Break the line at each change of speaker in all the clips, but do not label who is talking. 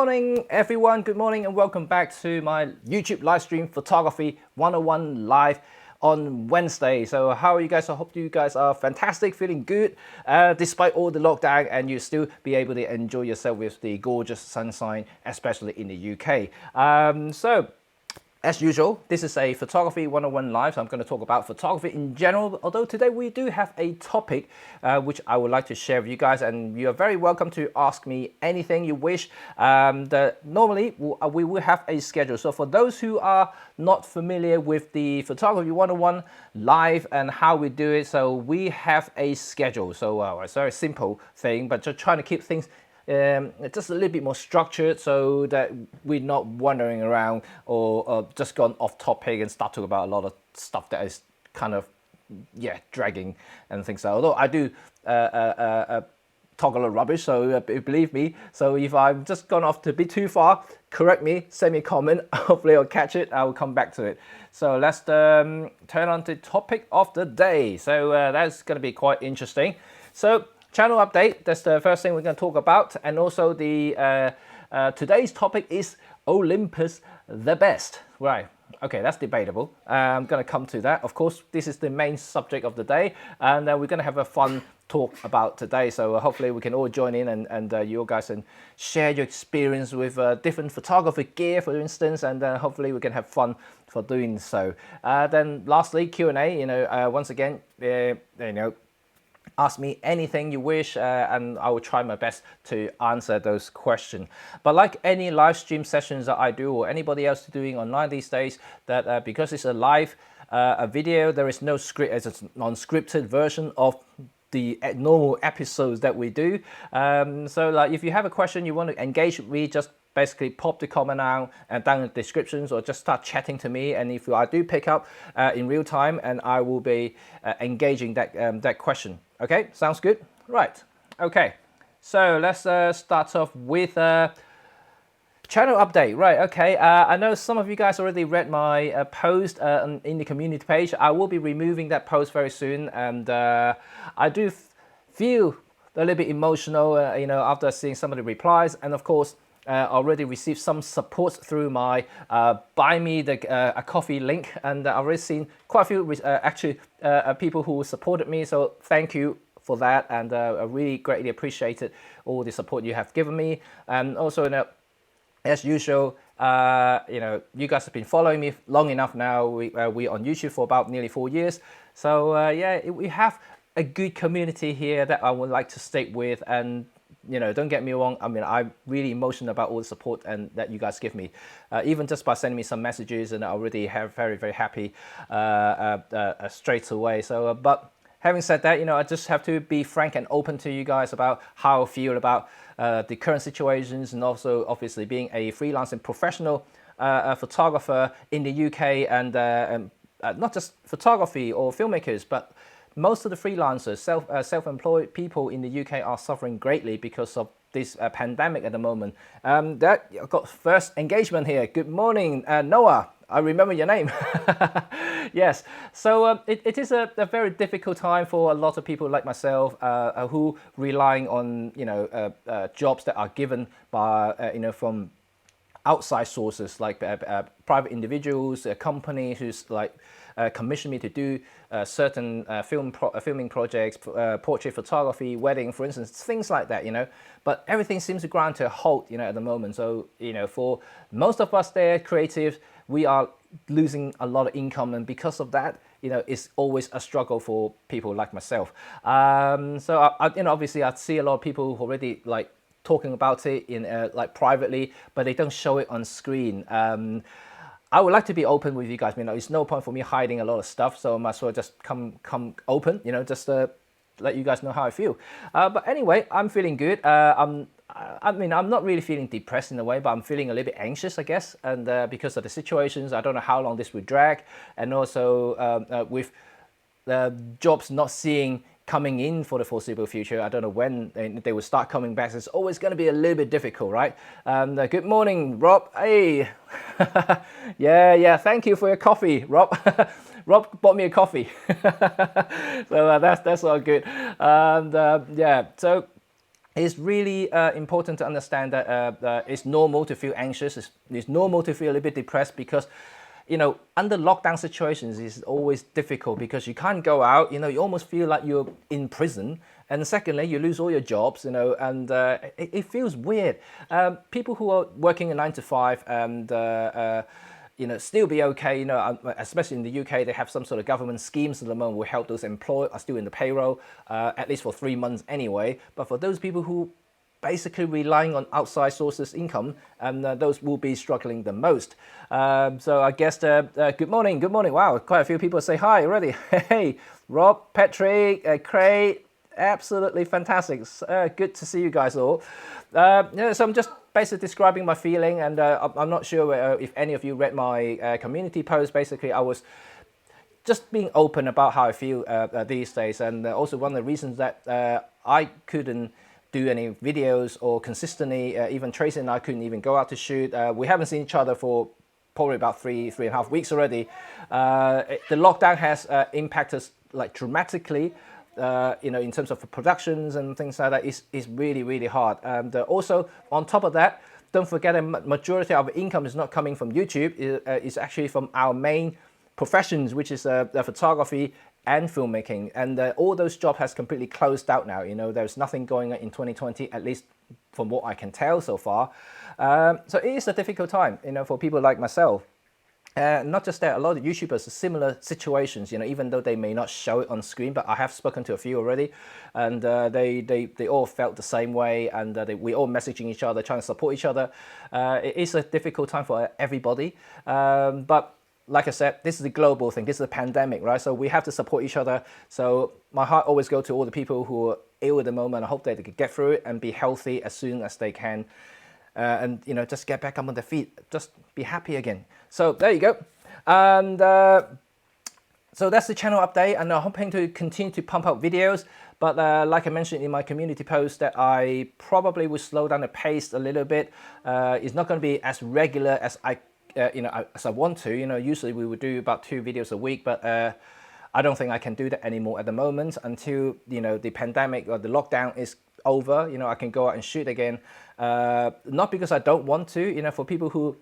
morning, everyone. Good morning and welcome back to my YouTube live stream Photography 101 live on Wednesday. So how are you guys? I hope you guys are fantastic, feeling good despite all the lockdown, and you still be able to enjoy yourself with the gorgeous sunshine, especially in the UK. As usual, this is a Photography 101 Live, so I'm going to talk about photography in general, although today we do have a topic which I would like to share with you guys, and you are very welcome to ask me anything you wish. Normally, we will have a schedule, so for those who are not familiar with the Photography 101 Live and how we do it, so we have a schedule. So it's a very simple thing, but just trying to keep things just a little bit more structured so that we're not wandering around or just gone off topic and start talking about a lot of stuff that is kind of dragging and things like that. Although I do talk a lot of rubbish, so believe me. So if I've just gone off a bit too far, correct me, send me a comment. Hopefully I'll catch it. I will come back to it. So let's turn on to topic of the day. So that's going to be quite interesting. So channel update, that's the first thing we're going to talk about, and also the today's topic is Olympus the best, right? Okay, that's debatable. I'm going to come to that. Of course, this is the main subject of the day, and we're going to have a fun talk about today. So hopefully we can all join in and you guys can share your experience with different photography gear, for instance, and hopefully we can have fun for doing so. Then lastly, Q&A. Once again, ask me anything you wish, and I will try my best to answer those questions. But like any live stream sessions that I do, or anybody else doing online these days, that because it's a live a video, there is no script, as a non-scripted version of the normal episodes that we do. So like if you have a question you want to engage with me, just basically pop the comment out and down in the descriptions, or just start chatting to me, and if I do pick up in real time, and I will be engaging that question. Okay, sounds good? Right, okay. So let's start off with channel update. Right, okay. I know some of you guys already read my post in the community page. I will be removing that post very soon, and I do feel a little bit emotional, after seeing some of the replies, and of course, already received some support through my buy me a coffee link, and I've already seen quite a few people who supported me, so thank you for that, and I really greatly appreciated all the support you have given me. And also, as usual, you guys have been following me long enough now. We're on YouTube for about nearly 4 years, so we have a good community here that I would like to stick with. And don't get me wrong, I mean, I'm really emotional about all the support and that you guys give me, even just by sending me some messages, and I already have very, very happy straight away. So, but having said that, I just have to be frank and open to you guys about how I feel about the current situations, and also obviously being a freelance and professional photographer in the UK, and not just photography or filmmakers, but most of the freelancers, self-employed people in the UK are suffering greatly because of this pandemic at the moment. That got first engagement here. Good morning, Noah. I remember your name. Yes. So it is a very difficult time for a lot of people like myself, who relying on jobs that are given by from outside sources, like private individuals, companies who's like commission me to do certain filming projects, portrait photography, wedding, for instance, things like that, But everything seems to grind to a halt, at the moment. So, for most of us there, creatives, we are losing a lot of income, and because of that, it's always a struggle for people like myself. So, obviously, I see a lot of people who already like talking about it in like privately, but they don't show it on screen. I would like to be open with you guys. It's no point for me hiding a lot of stuff, so I might as well just come open, just let you guys know how I feel. But anyway, I'm feeling good. I'm not really feeling depressed in a way, but I'm feeling a little bit anxious, I guess, and because of the situations, I don't know how long this will drag, and also with the jobs not seeing coming in for the foreseeable future, I don't know when they will start coming back. So it's always going to be a little bit difficult, right? Good morning, Rob. Hey, yeah. Thank you for your coffee, Rob. Rob bought me a coffee, so that's all good. And so it's really important to understand that it's normal to feel anxious. It's normal to feel a little bit depressed because, under lockdown situations, it's always difficult because you can't go out. You almost feel like you're in prison. And secondly, you lose all your jobs, and it feels weird. People who are working a 9 to 5 and still be okay. Especially in the UK, they have some sort of government schemes at the moment will help those employed are still in the payroll, at least for 3 months anyway. But for those people who basically relying on outside sources income, and those will be struggling the most. So I guess good morning. Wow, quite a few people say hi already. Hey, Rob, Patrick, Craig. Absolutely fantastic. Good to see you guys all. So I'm just basically describing my feeling, and I'm not sure if any of you read my community post. Basically, I was just being open about how I feel these days, and also one of the reasons that I couldn't do any videos or consistently, even Tracy and I couldn't even go out to shoot. We haven't seen each other for probably about three and a half weeks already. The lockdown has impacted us like dramatically. In terms of productions and things like that, is really, really hard. And also, on top of that, don't forget a majority of our income is not coming from YouTube. It's actually from our main professions, which is the photography and filmmaking. And all those jobs has completely closed out now. There's nothing going on in 2020, at least from what I can tell so far. So it is a difficult time, for people like myself. Not just that, a lot of YouTubers are similar situations, even though they may not show it on screen, but I have spoken to a few already, and they all felt the same way, and we all messaging each other, trying to support each other. It is a difficult time for everybody, but like I said, this is a global thing, this is a pandemic, right? So we have to support each other. So my heart always goes to all the people who are ill at the moment. I hope that they can get through it and be healthy as soon as they can. And just get back up on their feet, just be happy again. So there you go. And so that's the channel update, and I'm hoping to continue to pump out videos. But like I mentioned in my community post, that I probably will slow down the pace a little bit. It's not going to be as regular as as I want to. Usually we would do about 2 videos a week, but I don't think I can do that anymore at the moment until the pandemic or the lockdown is over. I can go out and shoot again. Not because I don't want to. For people who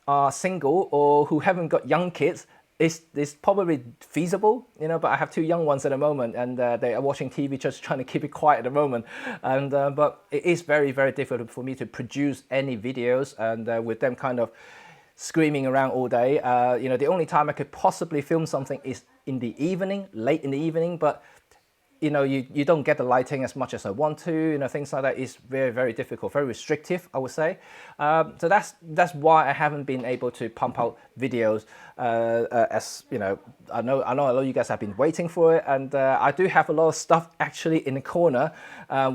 are single or who haven't got young kids, it's probably feasible. But I have 2 young ones at the moment, and they are watching TV, just trying to keep it quiet at the moment. And but it is very, very difficult for me to produce any videos, and with them kind of screaming around all day. The only time I could possibly film something is in the evening, late in the evening, but you don't get the lighting as much as I want to. Things like that is very, very difficult, very restrictive, I would say. So that's why I haven't been able to pump out videos. As I know a lot of you guys have been waiting for it, and I do have a lot of stuff actually in the corner,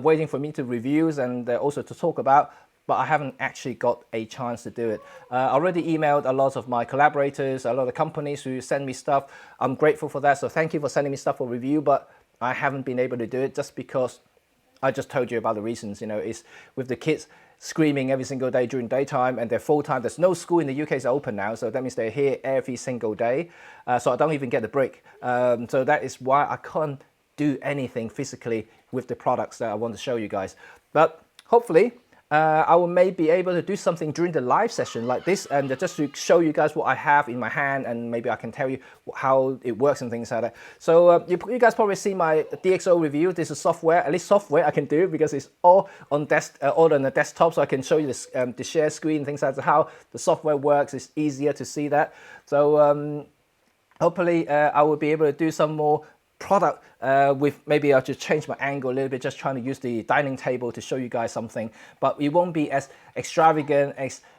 waiting for me to reviews and also to talk about. But I haven't actually got a chance to do it. I already emailed a lot of my collaborators, a lot of companies who send me stuff. I'm grateful for that, so thank you for sending me stuff for review, but I haven't been able to do it just because I just told you about the reasons. It's with the kids screaming every single day during daytime, and they're full-time. There's no school in the UK is open now, so that means they're here every single day. So I don't even get a break. So that is why I can't do anything physically with the products that I want to show you guys. But hopefully, I will maybe be able to do something during the live session like this, and just to show you guys what I have in my hand, and maybe I can tell you how it works and things like that. So you guys probably see my DxO review. This is software, at least software I can do, because it's all on the desktop, so I can show you this, the share screen, things like that, how the software works. It's easier to see that. So hopefully I will be able to do some more product with, maybe I'll just change my angle a little bit, just trying to use the dining table to show you guys something, but it won't be as extravagant,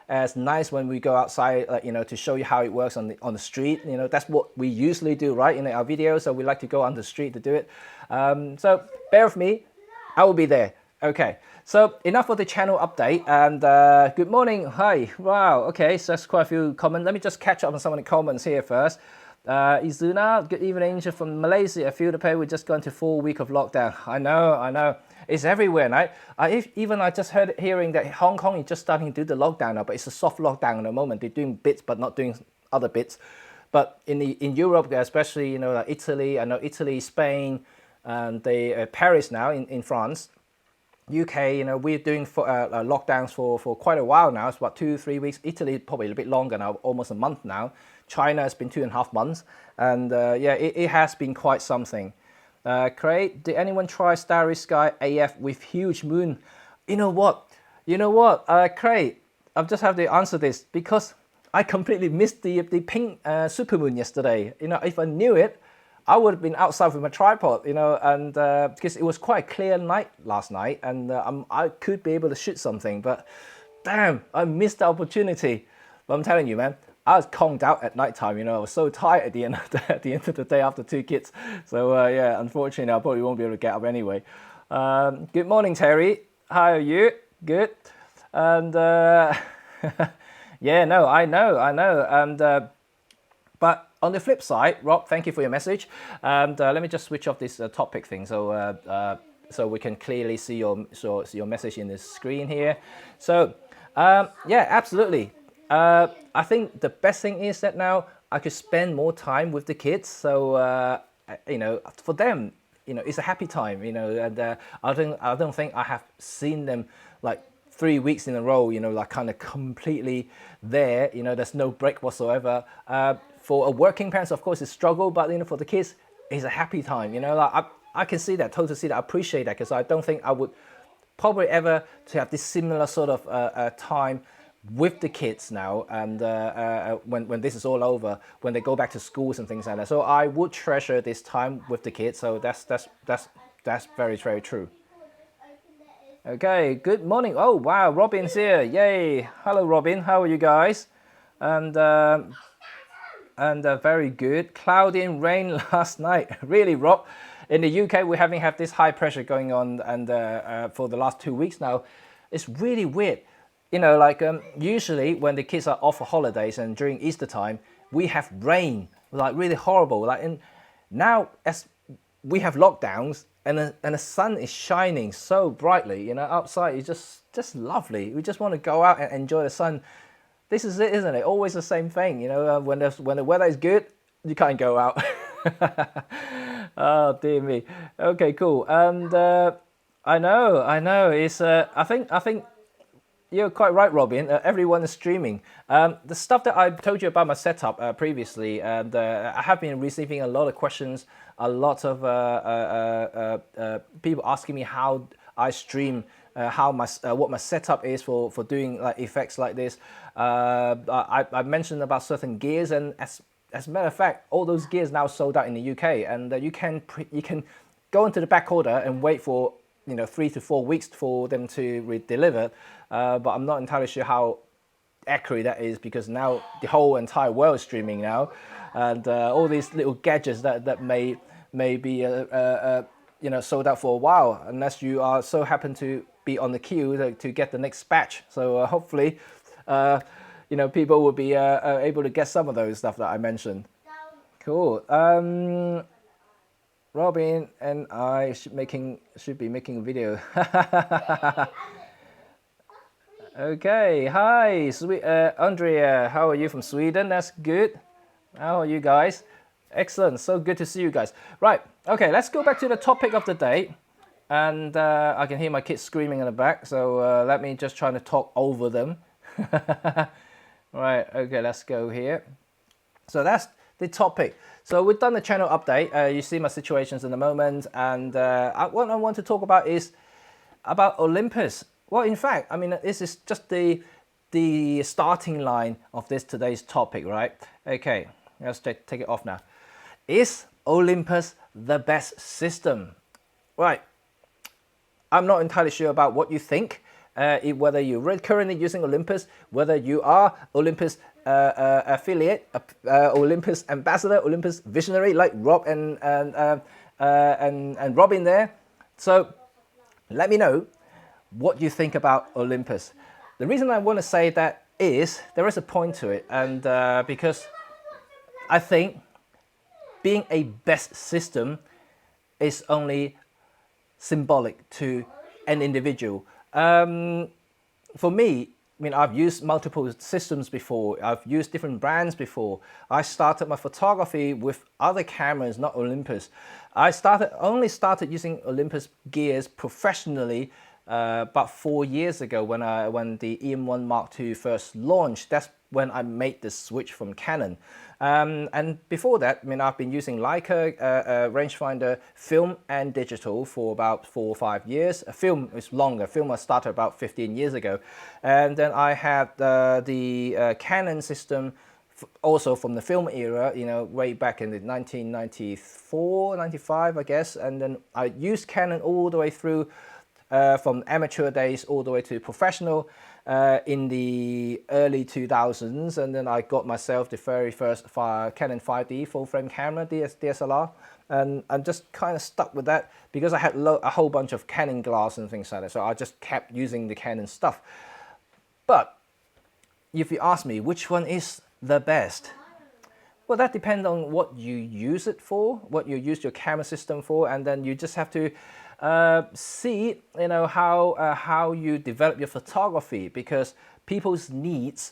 as nice when we go outside, to show you how it works on the street. That's what we usually do, right, in our videos. So we like to go on the street to do it. So bear with me, I will be there. Okay, so enough for the channel update, and good morning, hi, wow, okay, so that's quite a few comments. Let me just catch up on some of the comments here first. Izuna, good evening from Malaysia. I feel the pain. We're just going to 4 week of lockdown. I know. It's everywhere, right? I just hearing that Hong Kong is just starting to do the lockdown now, but it's a soft lockdown at the moment. They're doing bits, but not doing other bits. But in Europe, especially, like Italy, I know Italy, Spain, and Paris now in France. UK, you know, we're doing lockdowns for quite a while now. It's about 2-3 weeks. Italy probably a bit longer now, almost a month now. China has been 2.5 months, and yeah, it has been quite something. Craig, did anyone try Starry Sky AF with huge moon? You know what? Craig, I just have to answer this because I completely missed the pink supermoon yesterday. You know, if I knew it, I would have been outside with my tripod, you know, and because it was quite a clear night last night, and I could be able to shoot something, but damn, I missed the opportunity. But I'm telling you, man, I was conked out at night time. You know, I was so tired at the end of the day after 2 kids. So yeah, unfortunately, I probably won't be able to get up anyway. Good morning, Terry. How are you? Good. And yeah, no, I know, and. But on the flip side, Rob, thank you for your message. And let me just switch off this topic thing so we can clearly see your message in the screen here. So yeah, absolutely. I think the best thing is that now I could spend more time with the kids. So you know, for them, you know, it's a happy time. You know, and I don't think I have seen them like 3 weeks in a row. You know, like kind of completely there. You know, there's no break whatsoever. For a working parents, of course, it's a struggle, but you know, for the kids, it's a happy time. You know, like I can see that, totally see that, I appreciate that, because I don't think I would probably ever to have this similar sort of time with the kids now, and when this is all over, when they go back to schools and things like that. So I would treasure this time with the kids. So that's very, very true. Okay, good morning. Oh wow, Robin's here! Yay! Hello, Robin. How are you guys? And very good. Cloudy and rain last night. Really, Rob? In the UK, we're having this high pressure going on, and for the last 2 weeks now, it's really weird. You know, like usually when the kids are off for holidays and during Easter time, we have rain, like really horrible. Like now, as we have lockdowns, and the sun is shining so brightly. You know, outside is just lovely. We just want to go out and enjoy the sun. This is it, isn't it? Always the same thing, you know. When the weather is good, you can't go out. Oh dear me. Okay, cool. And I know. It's I think you're quite right, Robin. Everyone is streaming. The stuff that I told you about my setup previously, and I have been receiving a lot of questions, a lot of people asking me how I stream. What my setup is for doing like effects like this. I mentioned about certain gears, and as a matter of fact, all those gears now sold out in the UK, and you can go into the back order and wait for 3 to 4 weeks for them to be delivered. But I'm not entirely sure how accurate that is, because now the whole entire world is streaming now, and all these little gadgets that may be sold out for a while, unless you are so happen to be on the queue to get the next batch. So hopefully, people will be able to get some of those stuff that I mentioned. Cool. Robin and I should be making a video. Okay. Hi, Andrea. How are you from Sweden? That's good. How are you guys? Excellent. So good to see you guys. Right. Okay. Let's go back to the topic of the day. And I can hear my kids screaming in the back, so let me just try to talk over them. Right, okay, let's go here. So that's the topic. So we've done the channel update. You see my situations in the moment, and what I want to talk about is about Olympus. Well, in fact, I mean, this is just the starting line of today's topic, right? Okay, let's take it off now. Is Olympus the best system? Right. I'm not entirely sure about what you think, whether you're currently using Olympus, whether you are Olympus affiliate, Olympus Ambassador, Olympus Visionary, like Rob and Robin there. So let me know what you think about Olympus. The reason I want to say that is there is a point to it, and because I think being a best system is only symbolic to an individual. For me, I mean, I've used multiple systems before. I've used different brands before. I started my photography with other cameras, not Olympus. I only started using Olympus gears professionally about 4 years ago when the EM1 Mark II first launched. That's when I made the switch from Canon. And before that, I mean, I've been using Leica rangefinder, film and digital for about 4 or 5 years. Film is longer. Film I started about 15 years ago. And then I had the Canon system also from the film era, you know, way back in the 1994, 95, I guess. And then I used Canon all the way through from amateur days all the way to professional in the early 2000s, and then I got myself the very first Canon 5D full frame camera, DSLR, and I'm just kind of stuck with that because I had a whole bunch of Canon glass and things like that, so I just kept using the Canon stuff. But if you ask me which one is the best, well, that depends on what you use it for, what you use your camera system for, and then you just have to see, you know, how you develop your photography, because people's needs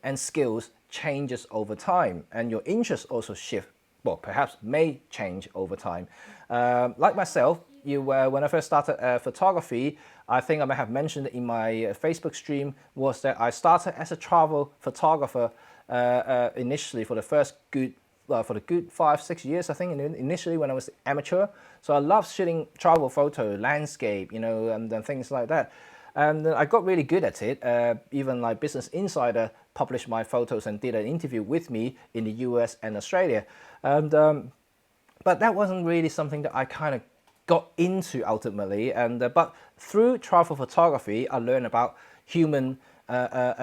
and skills changes over time, and your interests also shift. Well, perhaps may change over time. Like myself, when I first started photography, I think I may have mentioned in my Facebook stream, was that I started as a travel photographer initially for the first good 5-6 years, I think, initially when I was amateur. So I loved shooting travel photo, landscape, you know, and things like that. And I got really good at it. Even like Business Insider published my photos and did an interview with me in the US and Australia. And but that wasn't really something that I kind of got into ultimately. And but through travel photography, I learned about human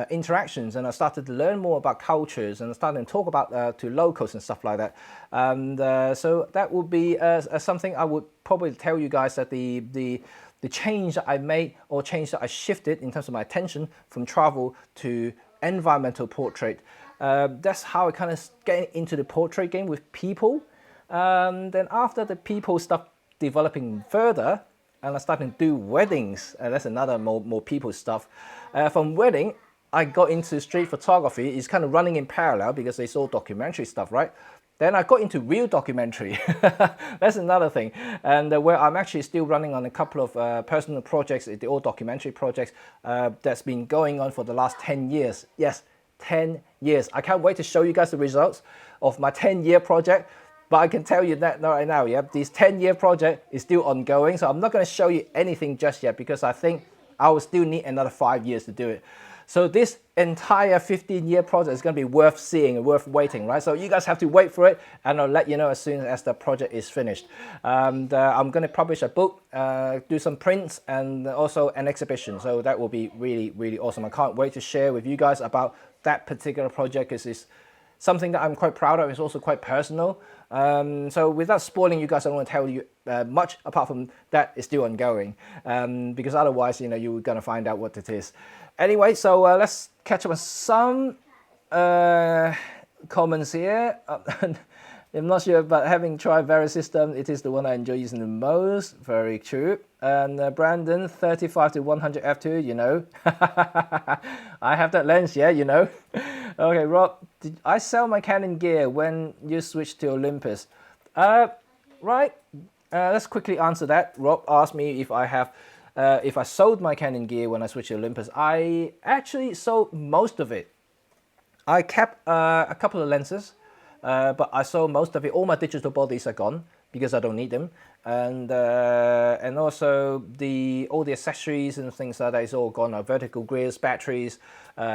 interactions, and I started to learn more about cultures, and I started to talk about to locals and stuff like that. And so that would be something I would probably tell you guys, that the change that I made, or change that I shifted in terms of my attention from travel to environmental portrait. That's how I kind of get into the portrait game with people. Then after the people stuff developing further, and I started to do weddings, and that's another more people stuff. From wedding, I got into street photography. It's kind of running in parallel because it's all documentary stuff, right? Then I got into real documentary. That's another thing. And where I'm actually still running on a couple of personal projects, the all documentary projects that's been going on for the last 10 years. Yes, 10 years. I can't wait to show you guys the results of my 10-year project. But I can tell you that right now, yeah, this 10-year project is still ongoing. So I'm not going to show you anything just yet, because I think I will still need another 5 years to do it. So this entire 15-year project is going to be worth seeing and worth waiting, right? So you guys have to wait for it, and I'll let you know as soon as the project is finished. And I'm going to publish a book, do some prints, and also an exhibition. So that will be really, really awesome. I can't wait to share with you guys about that particular project, because it's something that I'm quite proud of. It's also quite personal. So without spoiling you guys, I don't want to tell you much apart from that it's still ongoing, because otherwise, you know, you're going to find out what it is. Anyway, so let's catch up on some comments here. I'm not sure, but having tried various systems, it is the one I enjoy using the most. Very true. And Brandon, 35 to 100 f2, you know. I have that lens, yeah, you know. Okay, Rob, did I sell my Canon gear when you switched to Olympus? Right. Let's quickly answer that. Rob asked me if I sold my Canon gear when I switched to Olympus. I actually sold most of it. I kept a couple of lenses. But I sold most of it. All my digital bodies are gone because I don't need them, and also all the accessories and things like that is all gone. Vertical grills, batteries,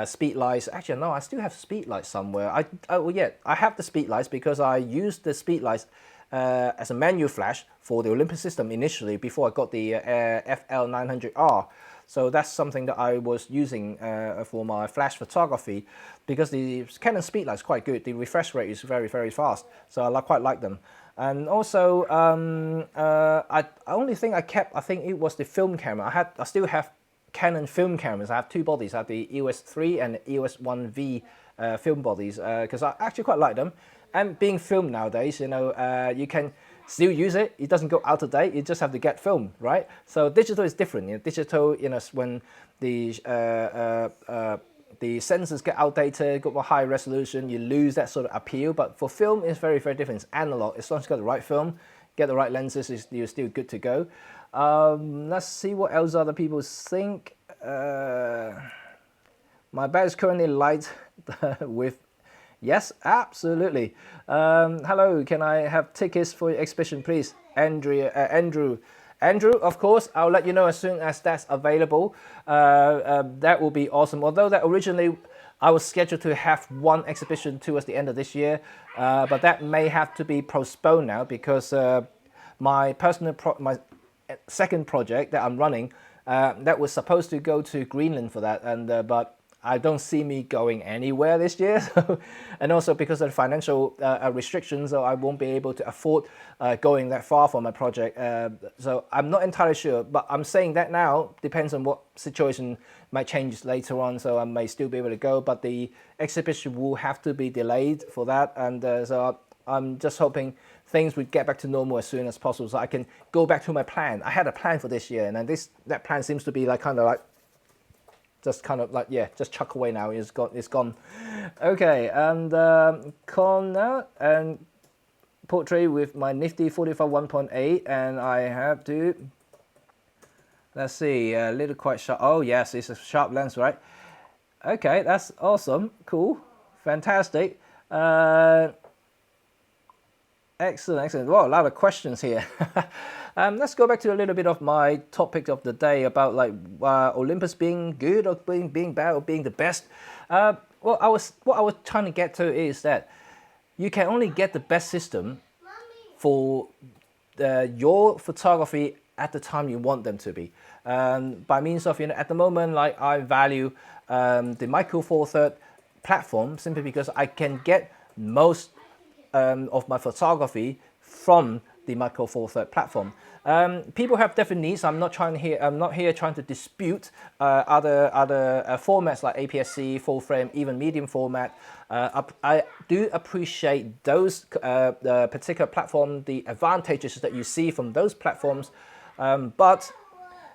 speed lights. Actually, no, I still have speed lights somewhere. I have the speed lights because I used the speed lights as a manual flash for the Olympus system initially before I got the FL900R. So that's something that I was using for my flash photography, because the Canon speedlight is quite good. The refresh rate is very, very fast, so I quite like them. And also, only thing I kept, I think it was the film camera. I still have Canon film cameras. I have two bodies. I have the EOS 3 and the EOS 1V film bodies, because I actually quite like them. And being filmed nowadays, you know, you can still use it. It doesn't go out of date. You just have to get filmed, right? So digital is different. You know, digital, you know, when the sensors get outdated, got a high resolution, you lose that sort of appeal. But for film, it's very, very different. It's analog. As long as you got the right film, get the right lenses, you're still good to go. Let's see what else other people think. My bag is currently light with, yes, absolutely. Hello, can I have tickets for your exhibition, please? Andrew, of course, I'll let you know as soon as that's available. That will be awesome. Although that originally I was scheduled to have one exhibition towards the end of this year, but that may have to be postponed now because my second project that I'm running, that was supposed to go to Greenland for that, and but I don't see me going anywhere this year. So, and also because of the financial restrictions, so I won't be able to afford going that far for my project. So I'm not entirely sure, but I'm saying that now, depends on what situation might change later on, so I may still be able to go, but the exhibition will have to be delayed for that, and so I'm just hoping things would get back to normal as soon as possible so I can go back to my plan. I had a plan for this year, and then that plan seems to be like kind of like just chuck away now. It's gone. Okay, and corner and portrait with my nifty 45 1.8, and I have to, let's see, a little quite sharp. Oh yes, it's a sharp lens, right? Okay, that's awesome, cool, fantastic. Excellent. Well, a lot of questions here. Let's go back to a little bit of my topic of the day about like Olympus being good or being bad or being the best. What I was trying to get to is that you can only get the best system for your photography at the time you want them to be. By means of, at the moment, like I value the Micro Four Thirds platform simply because I can get most of my photography from the Micro Four Thirds platform. People have different needs. I'm not here trying to dispute other formats like APS-C, full frame, even medium format. I do appreciate those particular platform, the advantages that you see from those platforms, but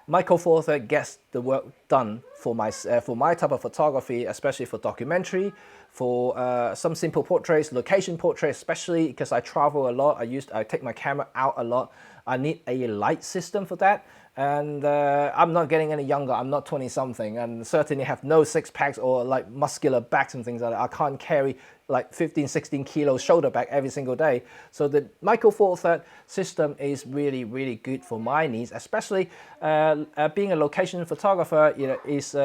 Micro Four Thirds gets the work done for my type of photography, especially for documentary, for some simple portraits, location portraits, especially because I travel a lot. I take my camera out a lot. I need a light system for that, and I'm not getting any younger. I'm not 20 something, and certainly have no six packs or like muscular backs and things like that. I can't carry like 15, 16 kilos shoulder bag every single day. So the Micro Four Thirds system is really, really good for my needs, especially being a location photographer. Is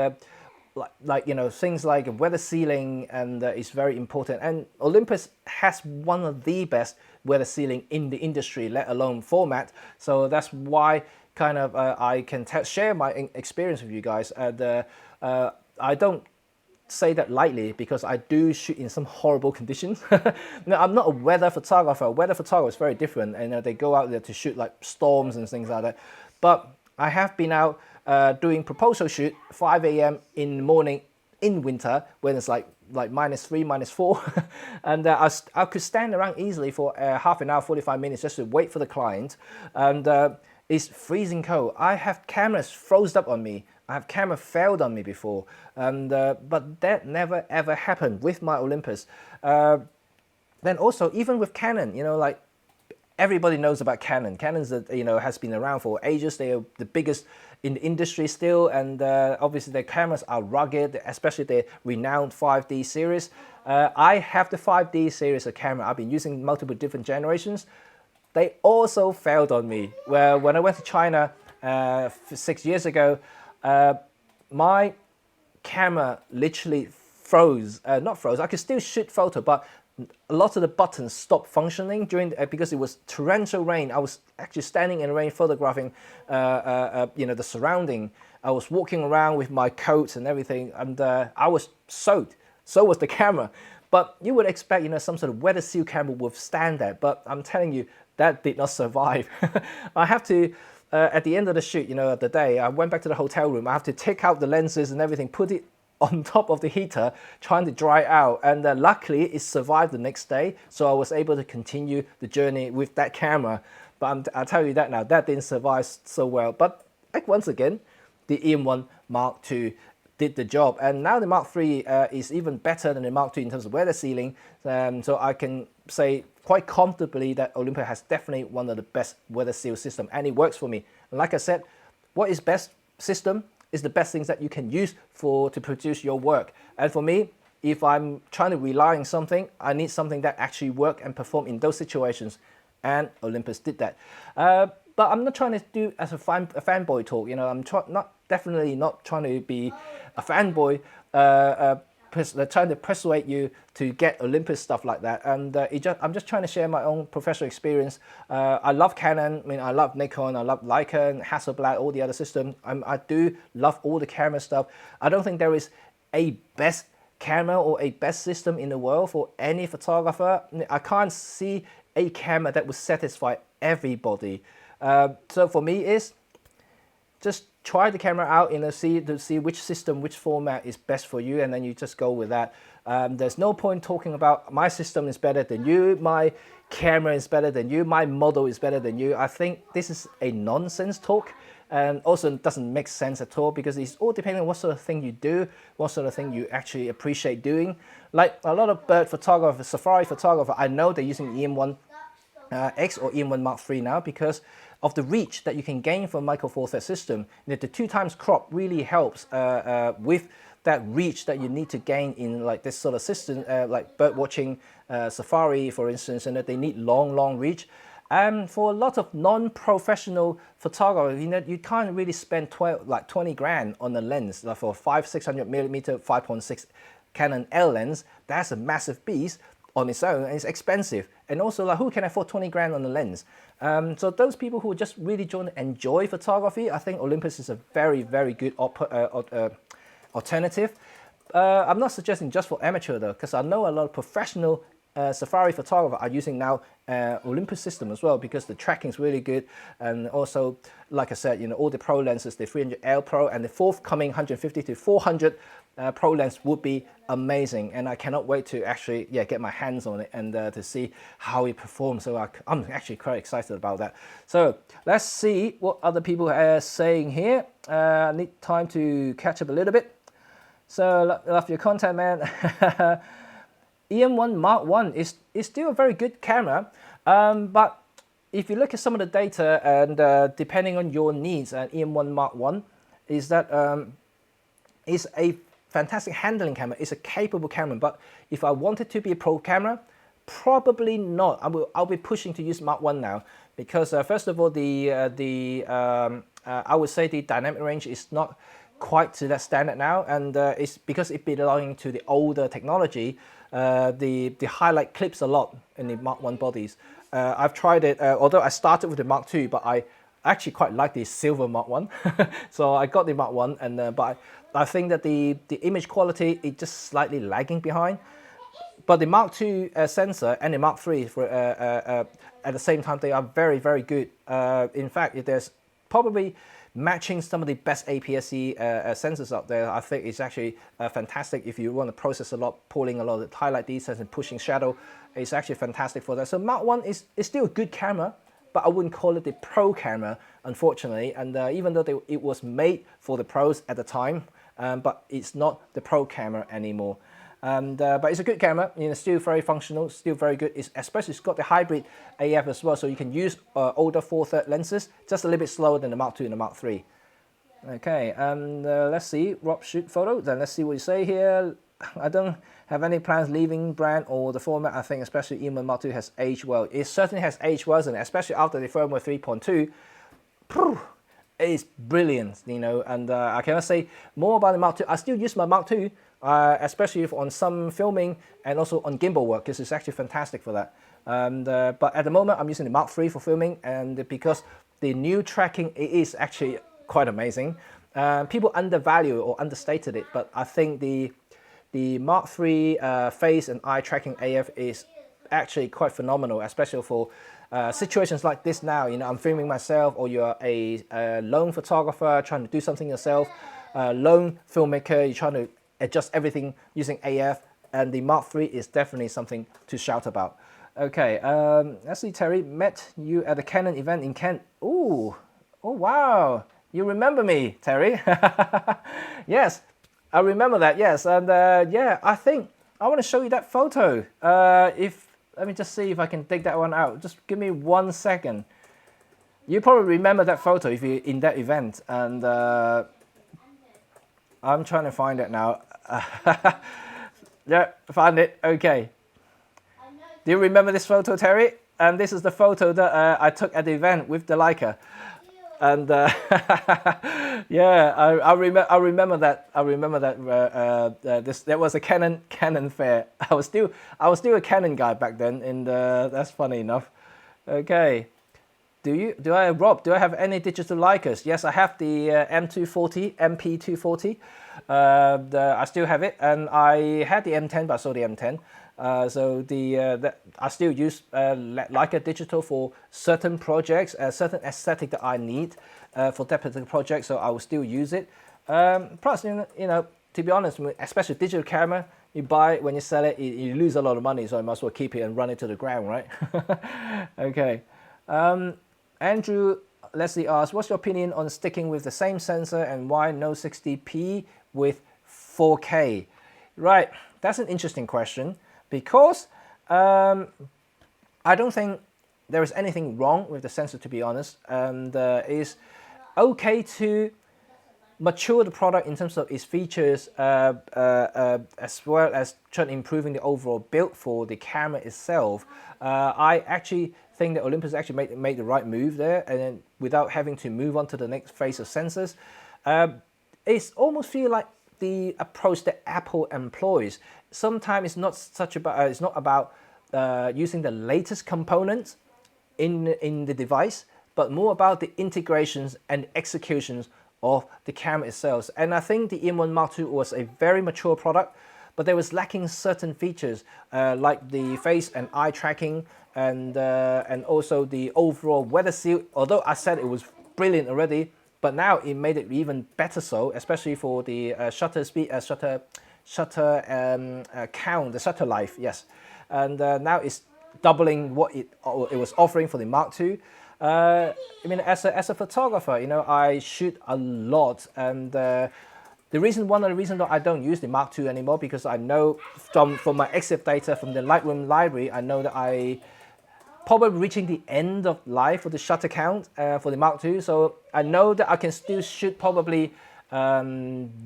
things like weather sealing and is very important. And Olympus has one of the best weather sealing in the industry, let alone format. So that's why kind of I can share my experience with you guys. I don't say that lightly because I do shoot in some horrible conditions. Now, I'm not a weather photographer. Weather photographer is very different, and they go out there to shoot like storms and things like that. But I have been out doing proposal shoot 5 a.m. in the morning in winter when it's like -3, -4, and I could stand around easily for half an hour, 45 minutes just to wait for the client, and it's freezing cold. I have cameras froze up on me. I have camera failed on me before, and but that never ever happened with my Olympus. Then also even with Canon, like everybody knows about Canon. Canon's has been around for ages. They are the biggest in the industry still, and obviously their cameras are rugged, especially their renowned 5D series. I have the 5D series of camera. I've been using multiple different generations. They also failed on me. Well, when I went to China 6 years ago, my camera literally froze. Not froze. I could still shoot photo, but a lot of the buttons stopped functioning because it was torrential rain. I was actually standing in the rain photographing, the surrounding. I was walking around with my coat and everything, and I was soaked. So was the camera. But you would expect, some sort of weather seal camera would withstand that. But I'm telling you, that did not survive. I have to, at the end of the shoot, the day, I went back to the hotel room. I have to take out the lenses and everything, put it on top of the heater, trying to dry out, and luckily it survived the next day, so I was able to continue the journey with that camera. But I'll tell you that now, that didn't survive so well. But once again, the EM1 Mark II did the job, and now the Mark III is even better than the Mark II in terms of weather sealing, so I can say quite comfortably that Olympus has definitely one of the best weather seal system, and it works for me. And like I said, what is best system is the best things that you can use to produce your work. And for me, if I'm trying to rely on something, I need something that actually work and perform in those situations, and Olympus did that. But I'm not trying to do as a fanboy talk, you know. I'm definitely not trying to be a fanboy, trying to persuade you to get Olympus stuff like that. And I'm just trying to share my own professional experience. I love Canon, I mean, I love Nikon, I love Leica, Hasselblad, all the other systems. I do love all the camera stuff. I don't think there is a best camera or a best system in the world for any photographer. I can't see a camera that would satisfy everybody. So for me, is just try the camera out, you know, to see which system, which format is best for you, and then you just go with that. There's no point talking about my system is better than you, my camera is better than you, my model is better than you. I think this is a nonsense talk, and also doesn't make sense at all, because it's all depending on what sort of thing you do, what sort of thing you actually appreciate doing. Like a lot of bird photographers, safari photographer, I know they're using EM1 X or EM1 Mark III now because of the reach that you can gain from Micro Four Thirds system. You know, the 2x crop really helps with that reach that you need to gain in like this sort of system, like bird watching, safari, for instance, and that they need long reach. And for a lot of non-professional photographers, you know, you can't really spend 20 grand on a lens, like for 500-600 millimeter 5.6 Canon L lens. That's a massive beast on its own, and it's expensive. And also, like, who can afford 20 grand on the lens? So those people who just really want to enjoy photography, I think Olympus is a very good alternative. I'm not suggesting just for amateur though, because I know a lot of professional safari photographers are using now Olympus system as well, because the tracking is really good. And also, like I said, you know, all the pro lenses, the 300L Pro and the forthcoming 150 to 400 Pro lens would be amazing, and I cannot wait to actually get my hands on it and to see how it performs. So I'm actually quite excited about that. So let's see what other people are saying here. I need time to catch up a little bit. So love your content, man. EM1 Mark I is still a very good camera, but if you look at some of the data and depending on your needs, EM1 Mark I is that is a fantastic handling camera. It's a capable camera, but if I wanted to be a pro camera, probably not. I'll be pushing to use Mark I now, because first of all, I would say the dynamic range is not quite to that standard now, and it's because it belonging to the older technology. The highlight clips a lot in the Mark I bodies. I've tried it, although I started with the Mark II, but I actually quite like the silver Mark I. So I got the Mark I, and but I think that the image quality is just slightly lagging behind. But the Mark II sensor and the Mark III at the same time, they are very good. In fact, there's probably matching some of the best APS-C sensors out there. I think it's actually fantastic if you want to process a lot, pulling a lot of highlight details and pushing shadow. It's actually fantastic for that. So Mark I is still a good camera, but I wouldn't call it the pro camera, unfortunately. And even though it was made for the pros at the time, but it's not the pro camera anymore. And but it's a good camera, you know, still very functional, still very good. Especially it's got the hybrid AF as well, so you can use older 4/3 lenses, just a little bit slower than the Mark II and the Mark III. Okay, and let's see, Rob shoot photo. Then let's see what you say here. I don't have any plans leaving brand or the format. I think especially EM1 Mark II has aged well. It certainly has aged well, and especially after the firmware 3.2. It's brilliant, you know, and I cannot say more about the Mark II. I still use my Mark II, especially on some filming and also on gimbal work, because it's actually fantastic for that. And but at the moment, I'm using the Mark III for filming, and because the new tracking, it is actually quite amazing. People undervalue or understated it, but I think the Mark III face and eye tracking AF is actually quite phenomenal, especially for situations like this now. You know, I'm filming myself, or you're a lone photographer trying to do something yourself, lone filmmaker, you're trying to adjust everything using AF, and the Mark III is definitely something to shout about. Okay, let's see, Terry, met you at a Canon event in Kent. Ooh, oh wow, you remember me, Terry. Yes, I remember that, yes, and yeah, I think I want to show you that photo. If Let me just see if I can dig that one out. Just give me 1 second. You probably remember that photo if you're in that event, and I'm trying to find it now. Yeah, found it. Okay. Do you remember this photo, Terry? And this is the photo that I took at the event with the Leica. And yeah, I remember that. I remember that. That was a Canon fair. I was still a Canon guy back then, and that's funny enough. Okay. Do I have any digital Leicas? Yes, I have the M240, MP240. I still have it, and I had the M10, but I sold the M10. So I still use Leica digital for certain projects, certain aesthetic that I need for that particular project. So I will still use it. Plus, you know, to be honest, especially digital camera, you buy it, when you sell it, you lose a lot of money. So I might as well keep it and run it to the ground, right? Okay. Andrew Leslie asks, what's your opinion on sticking with the same sensor and why no 60p with 4K? Right, that's an interesting question because I don't think there is anything wrong with the sensor, to be honest, and it's okay to mature the product in terms of its features as well as trying improving the overall build for the camera itself. I actually think that Olympus actually made the right move there, and then without having to move on to the next phase of sensors. It's almost feel like the approach that Apple employs. Sometimes it's not about using the latest components in the device, but more about the integrations and executions of the camera itself. And I think the EM1 Mark II was a very mature product, but there was lacking certain features like the face and eye tracking and also the overall weather seal. Although I said it was brilliant already, but now it made it even better so, especially for the shutter speed, count, the shutter life, yes. And now it's doubling what it was offering for the Mark II. I mean, as a photographer, you know, I shoot a lot, and one of the reasons that I don't use the Mark II anymore, because I know from my EXIF data from the Lightroom library, I know that I probably reaching the end of life for the shutter count for the Mark II. So I know that I can still shoot probably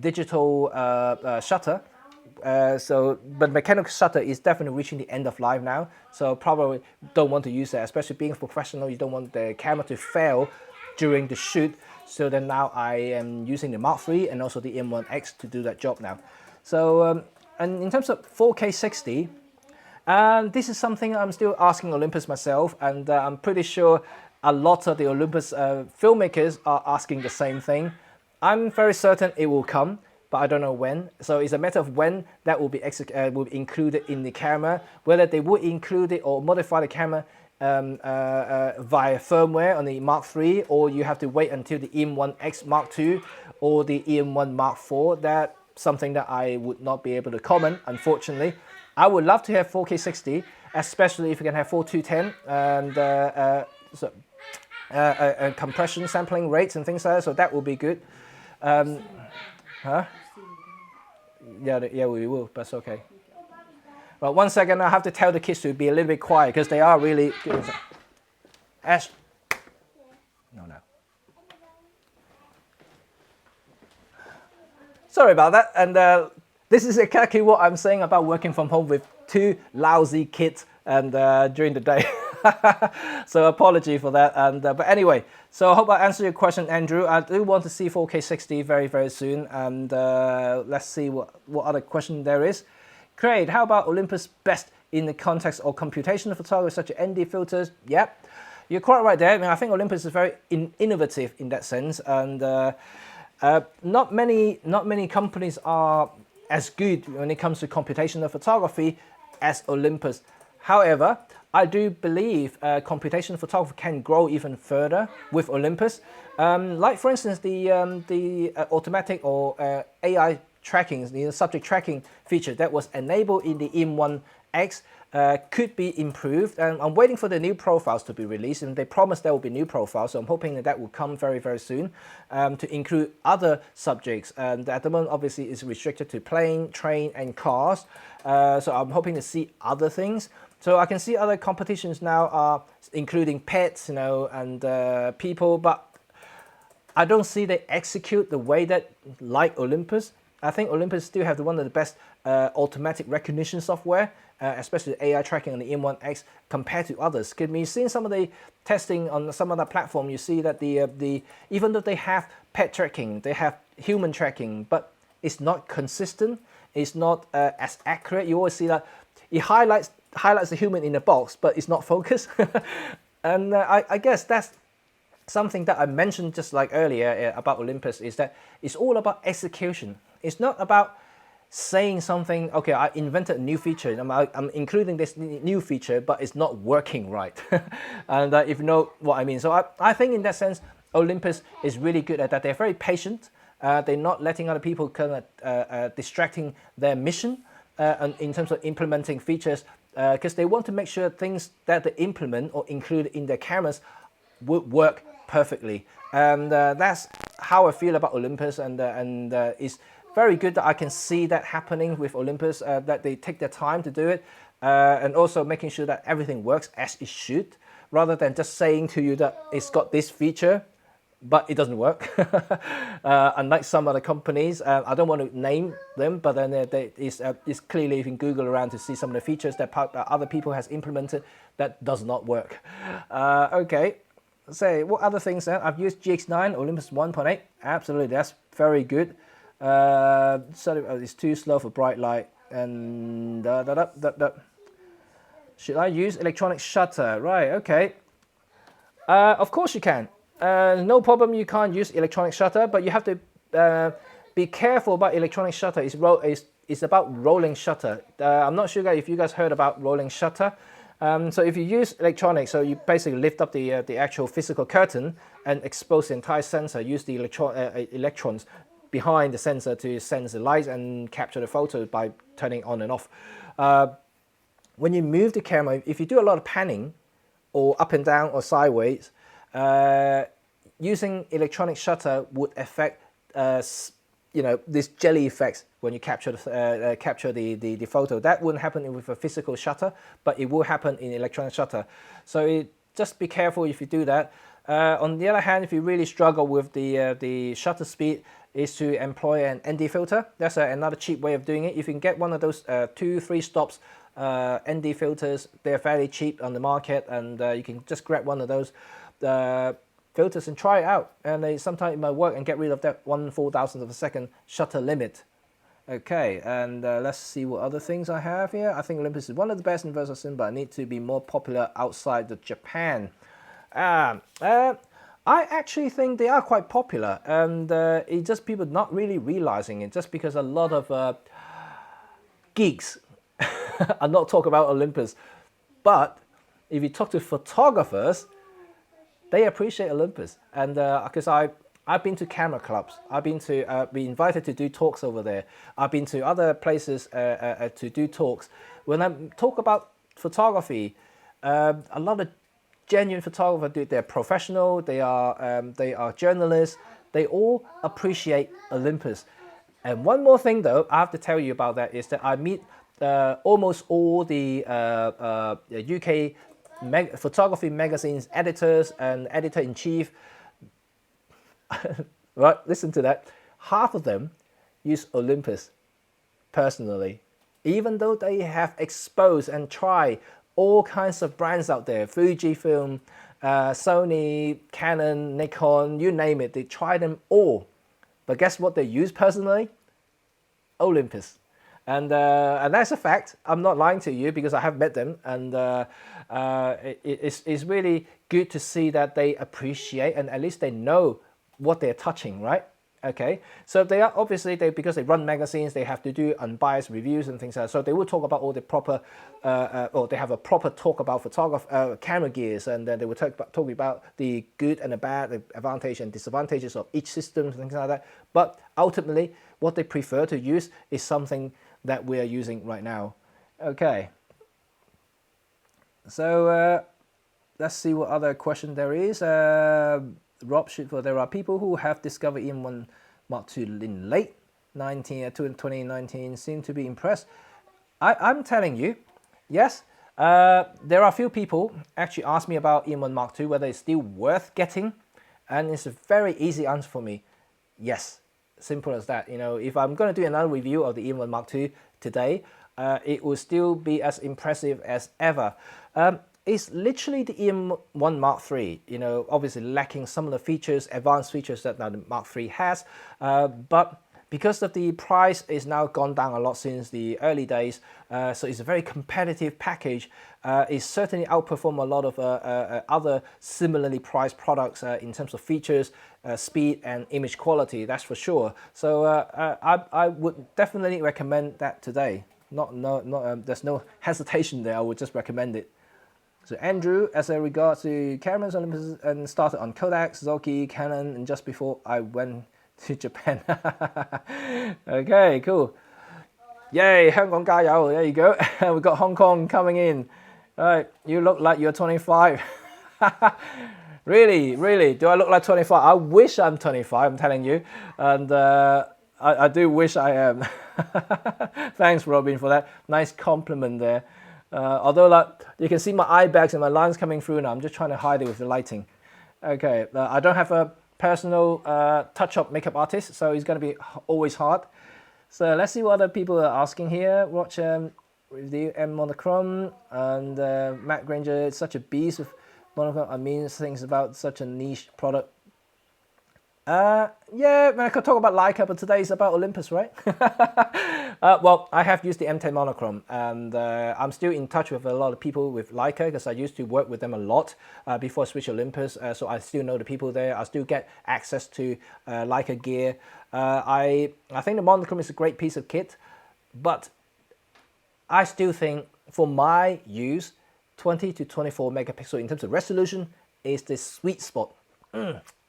digital shutter. But mechanical shutter is definitely reaching the end of life now. So probably don't want to use that, especially being a professional. You don't want the camera to fail during the shoot. So then now I am using the Mark III and also the M1X to do that job now. So and in terms of 4K 60, this is something I'm still asking Olympus myself, and I'm pretty sure a lot of the Olympus filmmakers are asking the same thing. I'm very certain it will come, but I don't know when. So it's a matter of when that will be included in the camera, whether they will include it or modify the camera via firmware on the Mark III, or you have to wait until the EM1X Mark II or the EM1 Mark IV. That's something that I would not be able to comment, unfortunately. I would love to have 4K 60, especially if you can have 4210 and compression sampling rates and things like that. So that would be good. Huh? Yeah, we will, but it's okay. Well, 1 second, I have to tell the kids to be a little bit quiet because they are really good. Ash. No. Sorry about that. And this is exactly what I'm saying about working from home with two lousy kids and during the day. So apology for that. And but anyway, so I hope I answered your question, Andrew. I do want to see 4K 60 very, very soon. And let's see what other question there is. Craig, how about Olympus best in the context of computational photography such as ND filters? Yep, you're quite right there. I mean, I think Olympus is very innovative in that sense, and not many companies are as good when it comes to computational photography as Olympus. However, I do believe computational photography can grow even further with Olympus. Like for instance, the automatic or AI tracking, the subject tracking feature that was enabled in the M1X could be improved, and I'm waiting for the new profiles to be released, and they promised there will be new profiles, so I'm hoping that will come very, very soon to include other subjects. And at the moment, obviously, it's restricted to plane, train, and cars, so I'm hoping to see other things. So I can see other competitions now are including pets, and people, but I don't see they execute the way that like Olympus. I think Olympus still have one of the best automatic recognition software, especially AI tracking on the M1X compared to others. Because when you've seen some of the testing on some other platform, you see that the even though they have pet tracking, they have human tracking, but it's not consistent. It's not as accurate. You always see that it highlights the human in the box, but it's not focused. And I guess that's something that I mentioned just like earlier about Olympus, is that it's all about execution. It's not about saying something, okay, I invented a new feature, I'm including this new feature, but it's not working right. And if you know what I mean. So I think in that sense, Olympus is really good at that. They're very patient. They're not letting other people kind of distracting their mission in terms of implementing features, because they want to make sure things that they implement or include in their cameras would work perfectly. And that's how I feel about Olympus, and it's very good that I can see that happening with Olympus, that they take their time to do it, and also making sure that everything works as it should, rather than just saying to you that it's got this feature, but it doesn't work. Unlike some other companies, I don't want to name them, but then it's clearly, you can Google around to see some of the features that other people has implemented that does not work. Okay. Say, what other things then? I've used GX9, Olympus 1.8. Absolutely, that's very good. It's too slow for bright light. And should I use electronic shutter? Right, okay. Of course you can. No problem, you can't use electronic shutter, but you have to be careful about electronic shutter. It's about rolling shutter. I'm not sure if you guys heard about rolling shutter. So if you use electronics, so you basically lift up the actual physical curtain and expose the entire sensor, use the electrons behind the sensor to sense the light and capture the photo by turning on and off. When you move the camera, if you do a lot of panning or up and down or sideways, using electronic shutter would affect this jelly effects when you capture the photo. That wouldn't happen with a physical shutter, but it will happen in electronic shutter. So just be careful if you do that. On the other hand, if you really struggle with the shutter speed, is to employ an ND filter. That's another cheap way of doing it. If you can get one of those 2-3 stops ND filters, they're fairly cheap on the market, and you can just grab one of those filters and try it out. And sometimes it might work and get rid of that 1/4000th of a second shutter limit. Okay, and let's see what other things I have here. I think Olympus is one of the best in Versus Sim, but I need to be more popular outside of Japan. I actually think they are quite popular, and it's just people not really realizing it, just because a lot of geeks are not talking about Olympus. But if you talk to photographers, they appreciate Olympus. And because I've been to camera clubs, I've been to be invited to do talks over there. I've been to other places to do talks. When I talk about photography, a lot of genuine photographers, they're professional, they are journalists, they all appreciate Olympus. And one more thing though, I have to tell you about that, is that I meet almost all the UK photography magazines editors and editor-in-chief. Right, listen to that. Half of them use Olympus personally, even though they have exposed and tried all kinds of brands out there, Fujifilm, Sony, Canon, Nikon, you name it, they try them all. But guess what they use personally? Olympus. And that's a fact. I'm not lying to you, because I have met them, and it's really good to see that they appreciate, and at least they know what they're touching, right? Okay, so they are obviously, because they run magazines, they have to do unbiased reviews and things like that. So they will talk about all the proper, or they have a proper talk about camera gears, and then they will talk about the good and the bad, the advantage and disadvantages of each system and things like that. But ultimately, what they prefer to use is something that we are using right now. Okay, so let's see what other question there is. Rob Shootful, there are people who have discovered EM1 Mark II in late 2019 seem to be impressed. I'm telling you, yes, There are a few people actually ask me about EM1 Mark II, whether it's still worth getting, and it's a very easy answer for me. Yes, simple as that. You know, if I'm going to do another review of the EM1 Mark II today, it will still be as impressive as ever. It's literally the EM1 Mark III, you know, obviously lacking some of the features, advanced features that now the Mark III has, but because of the price is now gone down a lot since the early days, so it's a very competitive package. It certainly outperforms a lot of other similarly priced products in terms of features, speed and image quality, that's for sure. So I would definitely recommend that today. There's no hesitation there, I would just recommend it. So Andrew, as a regard to cameras, Olympus and started on Kodak, Suzuki, Canon, and just before I went to Japan. Okay, cool. Yay, 香港加油, there you go. We got Hong Kong coming in. All right, you look like you're 25. Really, do I look like 25? I wish I'm 25, I'm telling you. And I do wish I am. Thanks, Robin, for that nice compliment there. Although like, you can see my eye bags and my lines coming through now, I'm just trying to hide it with the lighting. Okay, I don't have a personal touch-up makeup artist, so it's going to be always hard. So let's see what other people are asking here. Watch review MT Monochrome, and Matt Granger is such a beast with monochrome. I mean things about such a niche product. Yeah, I could talk about Leica, but today is about Olympus, right? Well, I have used the MT Monochrome, and I'm still in touch with a lot of people with Leica because I used to work with them a lot before I switched to Olympus. So I still know the people there. I still get access to Leica gear. I think the Monochrome is a great piece of kit, but I still think for my use, 20 to 24 megapixel in terms of resolution is the sweet spot.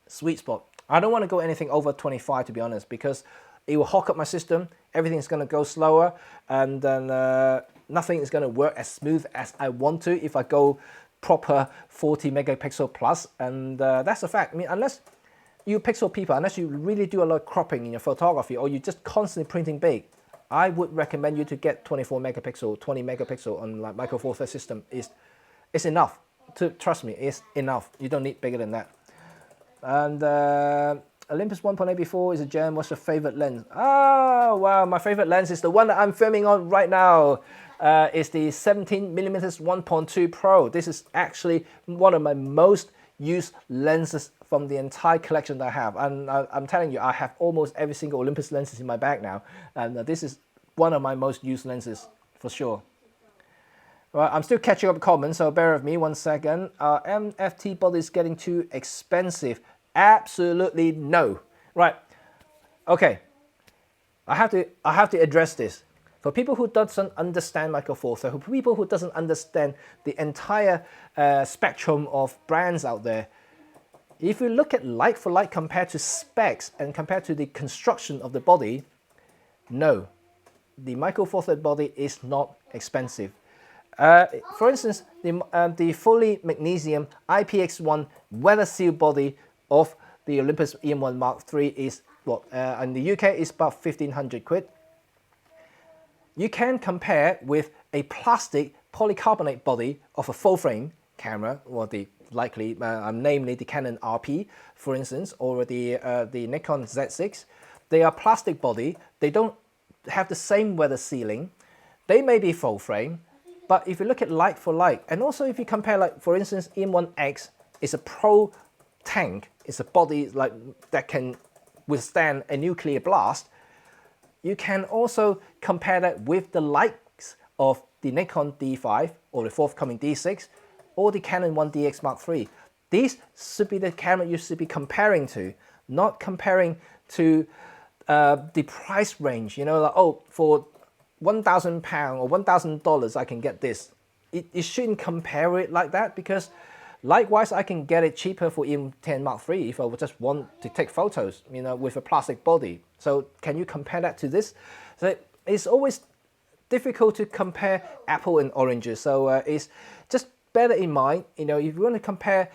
Sweet spot. I don't want to go anything over 25, to be honest, because it will hawk up my system, everything's going to go slower, and then nothing is going to work as smooth as I want to if I go proper 40 megapixel plus, and that's a fact. I mean, unless you pixel people, unless you really do a lot of cropping in your photography, or you just constantly printing big, I would recommend you to get 24 megapixel, 20 megapixel on like Micro Four Thirds system. It's enough. Trust me, it's enough. You don't need bigger than that. And Olympus 1.8 before is a gem. What's your favorite lens? Oh wow, my favorite lens is the one that I'm filming on right now. It's the 17mm 1.2 Pro. This is actually one of my most used lenses from the entire collection that I have. And I'm telling you, I have almost every single Olympus lenses in my bag now. And this is one of my most used lenses for sure. Right, I'm still catching up comments, so bear with me 1 second. MFT body is getting too expensive. Absolutely no. Right. Okay. I have to address this. For people who doesn't understand Micro Four Thirds, for people who doesn't understand the entire spectrum of brands out there, if you look at like for like compared to specs and compared to the construction of the body, no, the Micro Four Thirds body is not expensive. For instance, the fully magnesium IPX1 weather seal body of the Olympus EM1 Mark III is what in the UK is about 1,500 quid. You can compare with a plastic polycarbonate body of a full frame camera, or the likely, namely the Canon RP, for instance, or the Nikon Z6. They are plastic body. They don't have the same weather sealing. They may be full frame. But if you look at like for like, and also if you compare, like for instance, EM1X is a pro tank, it's a body like that can withstand a nuclear blast. You can also compare that with the likes of the Nikon D5 or the forthcoming D6 or the Canon 1DX Mark III. These should be the camera you should be comparing to, not comparing to the price range. You know, like, oh, for £1,000 or $1,000 I can get this. You shouldn't compare it like that, because likewise I can get it cheaper for EM10 Mark III if I would just want to take photos, you know, with a plastic body. So can you compare that to this? So it's always difficult to compare apple and oranges. So it's just better in mind, you know, if you want to compare,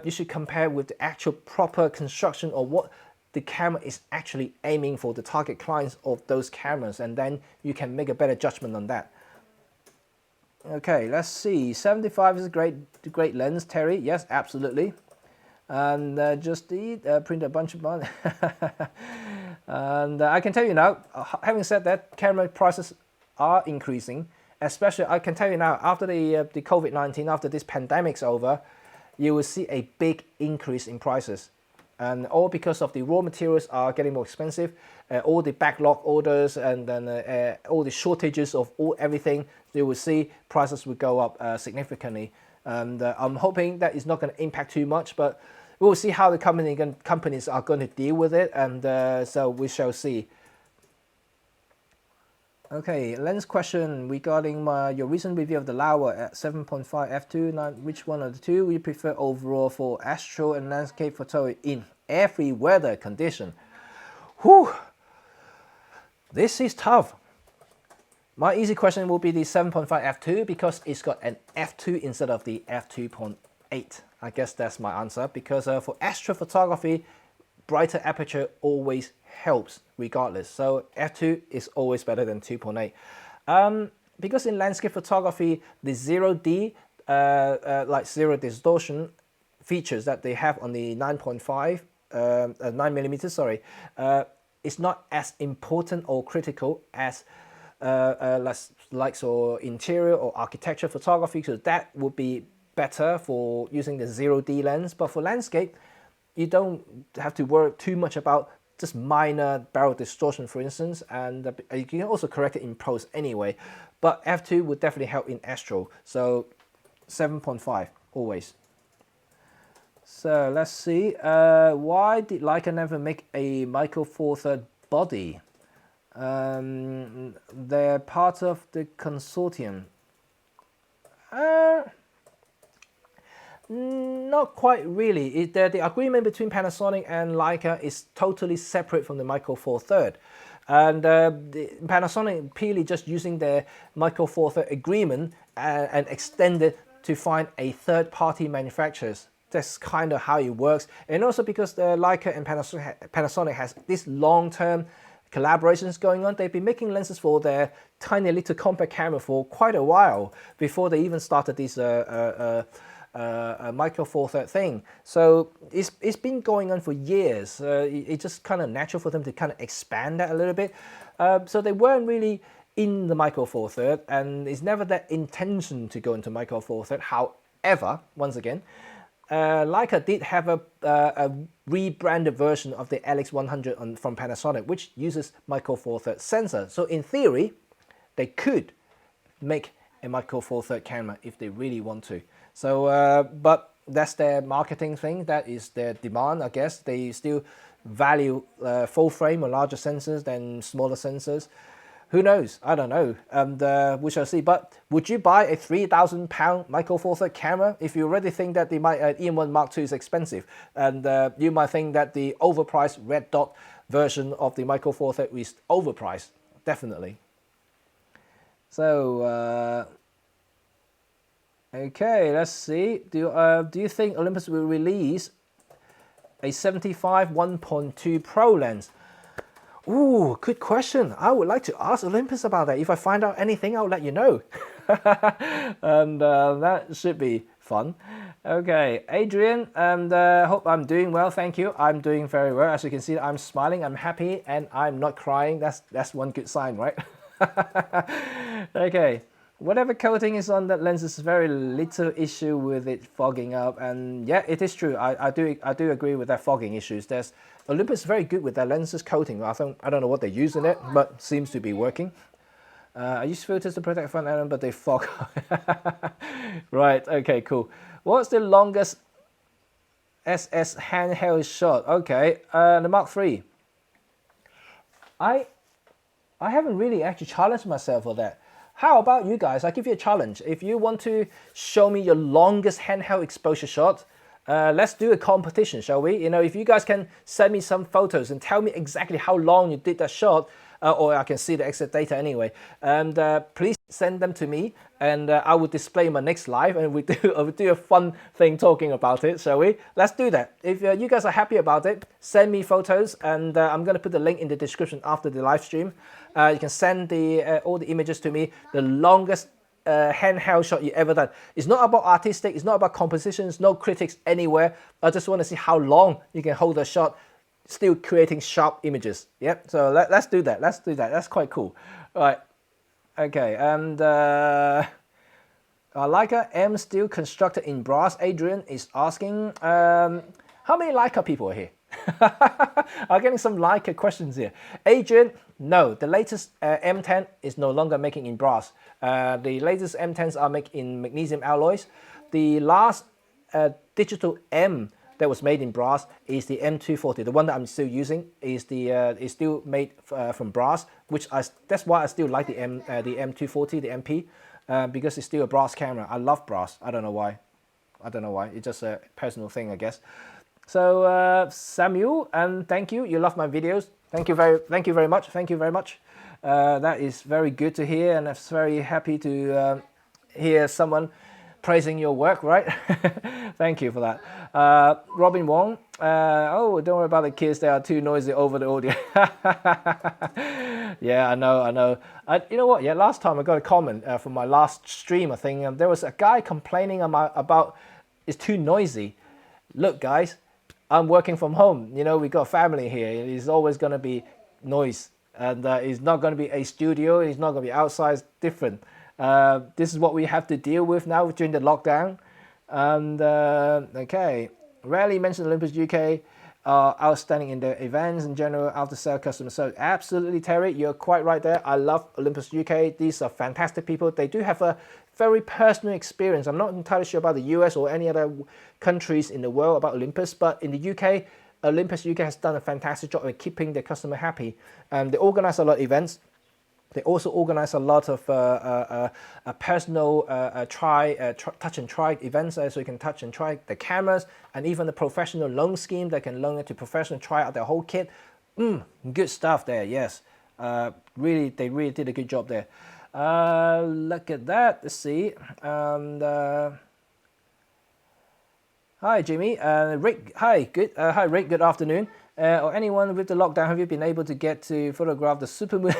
you should compare with the actual proper construction or what the camera is actually aiming for, the target clients of those cameras, and then you can make a better judgment on that. Okay, let's see. 75 is a great lens, Terry. Yes, absolutely. And just print a bunch of money. And I can tell you now, having said that, camera prices are increasing. Especially, I can tell you now, after the COVID-19, after this pandemic's over, you will see a big increase in prices. And all because of the raw materials are getting more expensive, all the backlog orders, and then all the shortages of everything, you will see prices will go up significantly. And I'm hoping that it's not going to impact too much, but we'll see how the companies are going to deal with it, and so we shall see. Okay, lens question regarding your recent review of the Laowa at 7.5 f2. Now, which one of the two you prefer overall for astro and landscape photography in every weather condition? Whew, this is tough. My easy question will be the 7.5 f2 because it's got an f2 instead of the f2.8. I guess that's my answer, because for astrophotography, brighter aperture always helps regardless. So f2 is always better than 2.8. Because in landscape photography, the 0D, like zero distortion features that they have on the 9.5, 9mm, sorry, is not as important or critical as or interior or architecture photography, so that would be better for using the 0D lens. But for landscape, you don't have to worry too much about just minor barrel distortion, for instance, and you can also correct it in post anyway. But f2 would definitely help in astro, so 7.5 always. So let's see, why did Leica never make a Micro Four Thirds body? They're part of the consortium. Not quite really. The agreement between Panasonic and Leica is totally separate from the Micro Four Thirds. And Panasonic purely just using their Micro Four Thirds agreement and extended to find a third-party manufacturers. That's kind of how it works. And also because Leica and Panasonic has this long-term collaborations going on, they've been making lenses for their tiny little compact camera for quite a while before they even started this Micro Four Thirds thing. So it's been going on for years. It's just kind of natural for them to kind of expand that a little bit. So they weren't really in the Micro Four Thirds, and it's never that intention to go into Micro Four Thirds. However, once again, Leica did have a rebranded version of the LX100 from Panasonic, which uses Micro Four Thirds sensor. So in theory, they could make a Micro Four Thirds camera if they really want to. So, but that's their marketing thing. That is their demand, I guess. They still value full frame or larger sensors than smaller sensors. Who knows? I don't know. And we shall see. But would you buy a £3,000 Micro Four Thirds camera if you already think that the EM1 Mark II is expensive, and you might think that the overpriced red dot version of the Micro Four Thirds is overpriced? Definitely. So. Okay, let's see. Do you think Olympus will release a 75 1.2 Pro lens? Ooh, good question. I would like to ask Olympus about that. If I find out anything, I'll let you know. And that should be fun. Okay, Adrian, and hope I'm doing well. Thank you. I'm doing very well. As you can see, I'm smiling, I'm happy, and I'm not crying. That's one good sign, right? Okay. Whatever coating is on that lens is very little issue with it fogging up, and yeah, it is true. I do agree with that fogging issues. Olympus is very good with their lenses coating. I don't know what they're using it, but seems to be working. I use filters to protect front element, but they fog. Right. Okay. Cool. What's the longest SS handheld shot? Okay. The Mark III. I haven't really actually challenged myself for that. How about you guys? I give you a challenge. If you want to show me your longest handheld exposure shot, let's do a competition, shall we? You know, if you guys can send me some photos and tell me exactly how long you did that shot, or I can see the exit data anyway, and please send them to me, and I will display my next live, and we'll do a fun thing talking about it, shall we? Let's do that. If you guys are happy about it, send me photos, and I'm going to put the link in the description after the live stream. You can send all the images to me, the longest handheld shot you ever done. It's not about artistic, it's not about compositions, no critics anywhere. I just want to see how long you can hold a shot, still creating sharp images. Yep, so let's do that, let's do that. That's quite cool. All right, okay, and Leica M still constructed in brass. Adrian is asking, how many Leica people are here? I'm getting some Leica questions here. Adrian, no, the latest M10 is no longer making in brass. The latest M10s are made in magnesium alloys. The last digital M that was made in brass is the M240. The one that I'm still using is still made from brass, that's why I still like the M240, the MP, because it's still a brass camera. I love brass. I don't know why. It's just a personal thing, I guess. So Samuel, and thank you. You love my videos. Thank you very much. Thank you very much. That is very good to hear, and I'm very happy to hear someone praising your work, right? Thank you for that. Robin Wong, oh, don't worry about the kids. They are too noisy over the audio. Yeah, I know. You know what? Yeah, last time I got a comment from my last stream, I think there was a guy complaining about it's too noisy. Look, guys, I'm working from home. You know, we got a family here. It's always going to be noise, and it's not going to be a studio. It's not going to be outside. It's different. This is what we have to deal with now during the lockdown. And okay, rarely mentioned Olympus UK. Outstanding in their events in general, after sale customer service. Absolutely, Terry, you're quite right there. I love Olympus UK. These are fantastic people. They do have a very personal experience. I'm not entirely sure about the US or any other countries in the world about Olympus, but in the UK, Olympus UK has done a fantastic job of keeping their customer happy. They organize a lot of events. They also organize a lot of personal touch and try events, so you can touch and try the cameras, and even the professional loan scheme that can loan it to professionals, try out their whole kit. Good stuff there, yes. They really did a good job there. Look at that, let's see. And hi Jimmy, Rick, hi, hi Rick, good afternoon. Or anyone with the lockdown, have you been able to get to photograph the supermoon?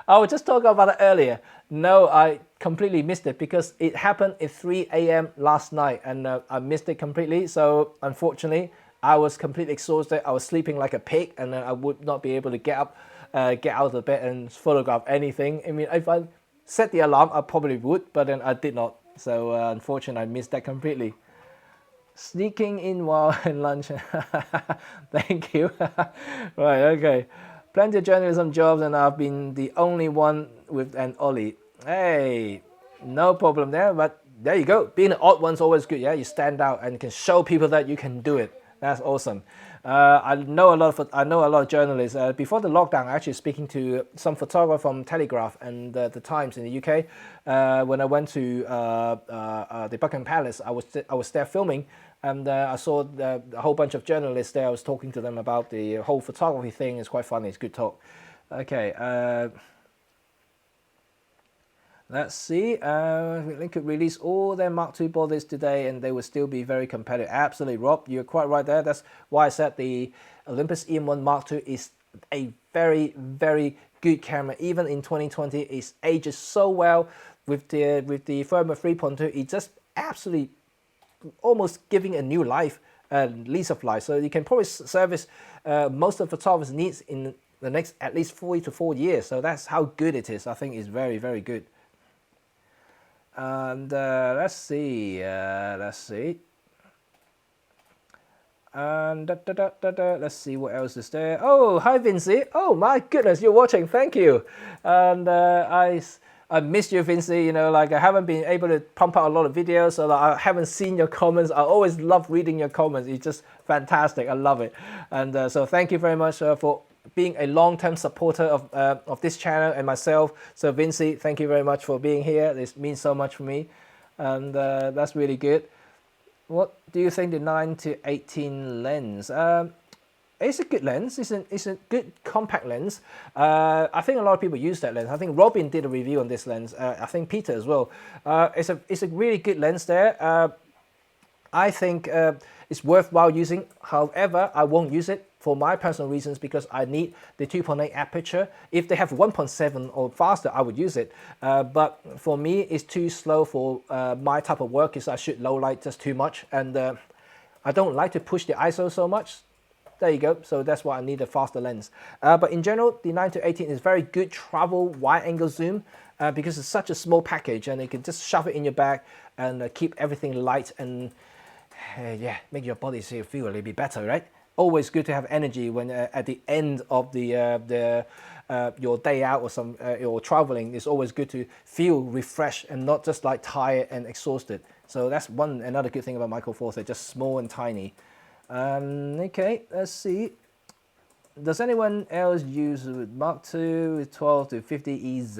I was just talking about it earlier. No, I completely missed it because it happened at 3 a.m. last night, and I missed it completely. So unfortunately, I was completely exhausted. I was sleeping like a pig, and I would not be able to get up, get out of the bed and photograph anything. I mean, if I set the alarm, I probably would, but then I did not. So unfortunately, I missed that completely. Sneaking in while in lunch. Thank you. Right, okay. Plenty of journalism jobs, and I've been the only one with an Ollie. Hey, no problem there, but there you go. Being an odd one's always good, yeah? You stand out and can show people that you can do it. That's awesome. I know a lot of journalists. Before the lockdown, I actually speaking to some photographer from Telegraph and the Times in the UK. When I went to the Buckingham Palace, I was there filming, and I saw a whole bunch of journalists there. I was talking to them about the whole photography thing. It's quite funny. It's good talk. Okay. Let's see, they could release all their Mark II bodies today and they will still be very competitive. Absolutely, Rob, you're quite right there. That's why I said the Olympus EM1 Mark II is a very, very good camera. Even in 2020, it ages so well with the firmware 3.2. It's just absolutely almost giving a new life, lease of life. So you can probably service most of the photographer's needs in the next at least 3 to 4 years. So that's how good it is. I think it's very, very good. And let's see, and let's see what else is there. Oh, hi Vincy. Oh my goodness, you're watching. Thank you. And I missed you, Vincy. You know, like I haven't been able to pump out a lot of videos, so I haven't seen your comments. I always love reading your comments. It's just fantastic. I love it. And so thank you very much for being a long-term supporter of this channel and myself. So Vincy, thank you very much for being here. This means so much for me, and that's really good. What do you think the 9-18 lens? It's a good lens. It's a good compact lens. I think a lot of people use that lens. I think Robin did a review on this lens. I think Peter as well. It's a really good lens there. I think it's worthwhile using. However, I won't use it for my personal reasons, because I need the 2.8 aperture. If they have 1.7 or faster, I would use it. But for me, it's too slow for my type of work, is I shoot low light just too much. And I don't like to push the ISO so much. There you go. So that's why I need a faster lens. But in general, the 9-18 is very good travel wide angle zoom because it's such a small package, and you can just shove it in your bag and keep everything light and yeah, make your body feel a little bit better, right? Always good to have energy when at the end of your day out or or traveling. It's always good to feel refreshed and not just like tired and exhausted. So that's another good thing about Micro Four Thirds, just small and tiny. Okay, let's see. Does anyone else use Mark II with 12 to 50 EZ?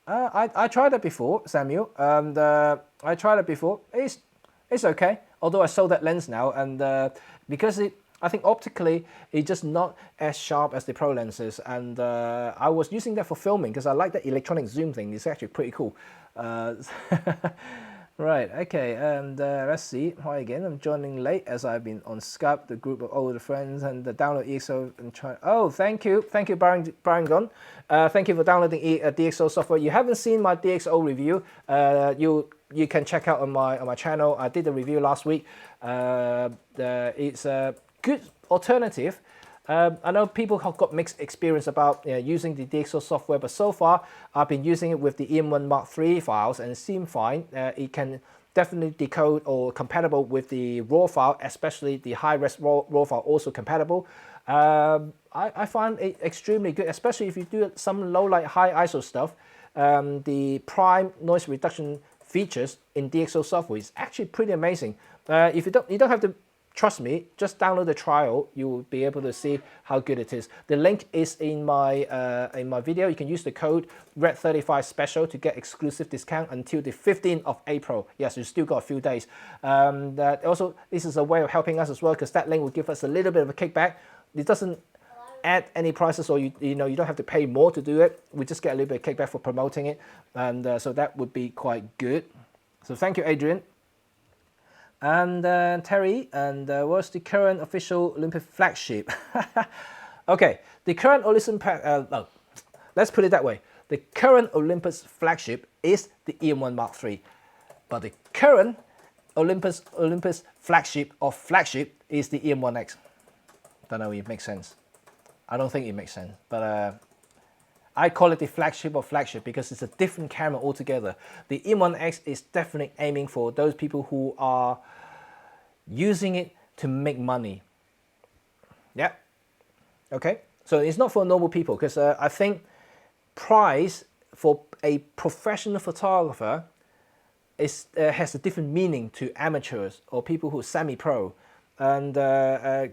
I tried it before, Samuel, and I tried it before. It's okay. Although I sold that lens now, and because I think optically it's just not as sharp as the Pro lenses, and I was using that for filming because I like that electronic zoom thing. It's actually pretty cool. Right, okay, and let's see. Hi again, I'm joining late as I've been on Skype, the group of older friends, and the download EXO and try. Oh, thank you, Brian Gunn. Thank you for downloading DxO software. You haven't seen my DxO review. You can check out on my channel. I did a review last week. It's a good alternative. I know people have got mixed experience about using the DxO software, but so far I've been using it with the EM1 Mark III files and it seemed fine. It can definitely decode or compatible with the RAW file, especially the high-res RAW file also compatible. I find it extremely good, especially if you do some low-light, high ISO stuff. The prime noise reduction features in DxO software is actually pretty amazing. If you don't have to trust me, just download the trial. You will be able to see how good it is. The link is in my video. You can use the code RED35 special to get exclusive discount until the 15th of April. Yes, you still got a few days. Also, this is a way of helping us as well, because that link will give us a little bit of a kickback. It doesn't add any prices, or you don't have to pay more to do it. We just get a little bit of kickback for promoting it, and so that would be quite good. So thank you, Adrian. And Terry, and what's the current official Olympus flagship? Okay, the current Olympus, let's put it that way. The current Olympus flagship is the EM1 Mark III, but the current Olympus flagship is the EM1X. Don't know if it makes sense. I don't think it makes sense, but I call it the flagship of flagship because it's a different camera altogether. The EM1X is definitely aiming for those people who are using it to make money. Yeah. Okay. So it's not for normal people, because I think price for a professional photographer has a different meaning to amateurs or people who are semi-pro, and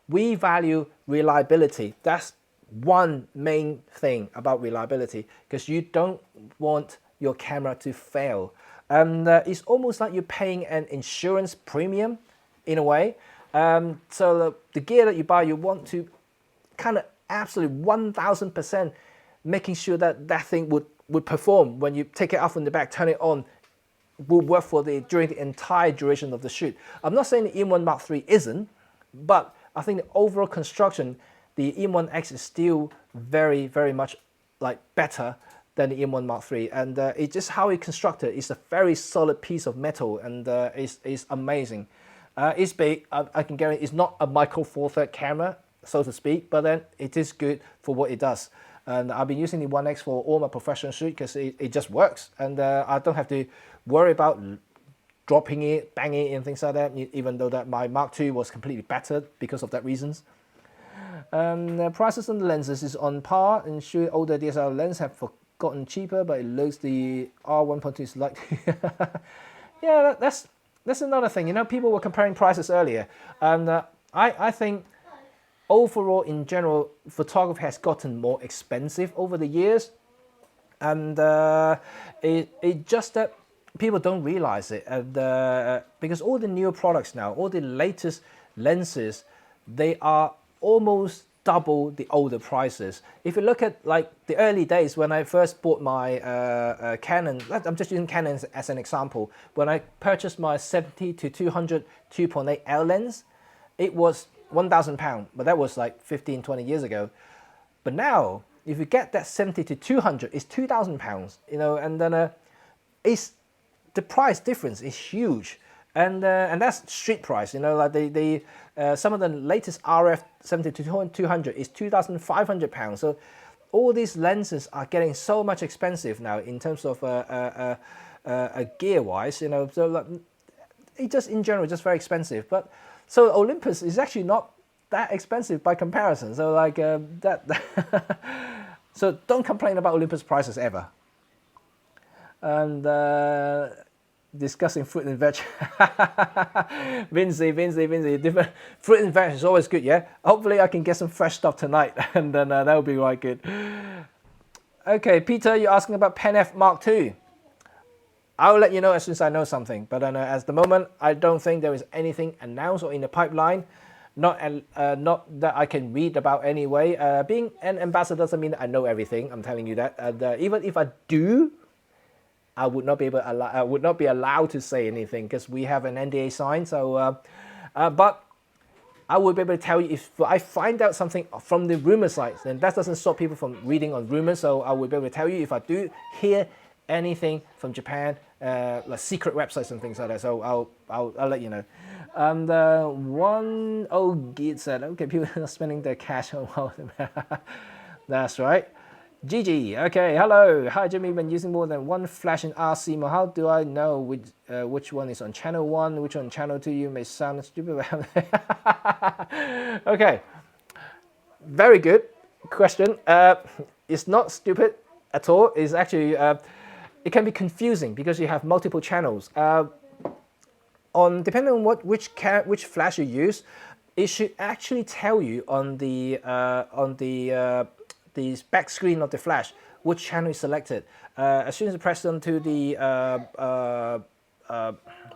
we value reliability. That's one main thing about reliability, because you don't want your camera to fail. And it's almost like you're paying an insurance premium in a way. So the gear that you buy, you want to kind of absolutely 1000% making sure that that thing would perform when you take it out from the back, turn it on, will work for during the entire duration of the shoot. I'm not saying the EM1 Mark III isn't, but I think the overall construction, the EM1X is still very, very much like better than the EM1 Mark III, and it's just how it's constructed. It's a very solid piece of metal, and it's amazing. It's big. I can guarantee it's not a Micro Four Thirds camera, so to speak, but then it is good for what it does. And I've been using the 1X for all my professional shoot because it just works, and I don't have to worry about dropping it, banging it, and things like that. Even though that my Mark II was completely battered because of that reasons. Prices on the lenses is on par, and sure older DSLR lenses have gotten cheaper, but it looks the R1.2 is like yeah, that's another thing. People were comparing prices earlier, and I think overall in general photography has gotten more expensive over the years, and it just that people don't realize it, and because all the newer products now, all the latest lenses, they are almost double the older prices. If you look at like the early days when I first bought my Canon, I'm just using Canon as an example. When I purchased my 70 to 200 2.8 L lens, it was £1,000, but that was like 15, 20 years ago. But now, if you get that 70 to 200, it's £2,000, you know, and then it's the price difference is huge, and that's street price, you know, like some of the latest RF 70 to 200 is £2,500. So all these lenses are getting so much expensive now in terms of gear wise, you know. So like, it just in general just very expensive. But so Olympus is actually not that expensive by comparison. So like so don't complain about Olympus prices ever. And discussing fruit and veg. Vinci, different fruit and veg is always good, yeah. Hopefully I can get some fresh stuff tonight, and then that will be quite good. Okay, Peter, you're asking about Pen F Mark II. I'll let you know as soon as I know something, but at the moment I don't think there is anything announced or in the pipeline. Not that I can read about anyway. Being an ambassador doesn't mean that I know everything. I'm telling you that. And even if I do, I would not be allowed to say anything because we have an NDA signed. So, but I will be able to tell you if I find out something from the rumor sites. Then that doesn't stop people from reading on rumors. So I will be able to tell you if I do hear anything from Japan, like secret websites and things like that. So I'll let you know. And one old git said, okay, people are spending their cash on wow. That's right. Gigi, okay, hello. Hi Jimmy, been using more than one flash in RC mode. How do I know which one is on channel 1, which on channel 2? You may sound stupid. Okay, very good question. It's not stupid at all. It's actually, it can be confusing because you have multiple channels. Depending on which flash you use, it should actually tell you on the back screen of the flash which channel is selected. As soon as you press onto the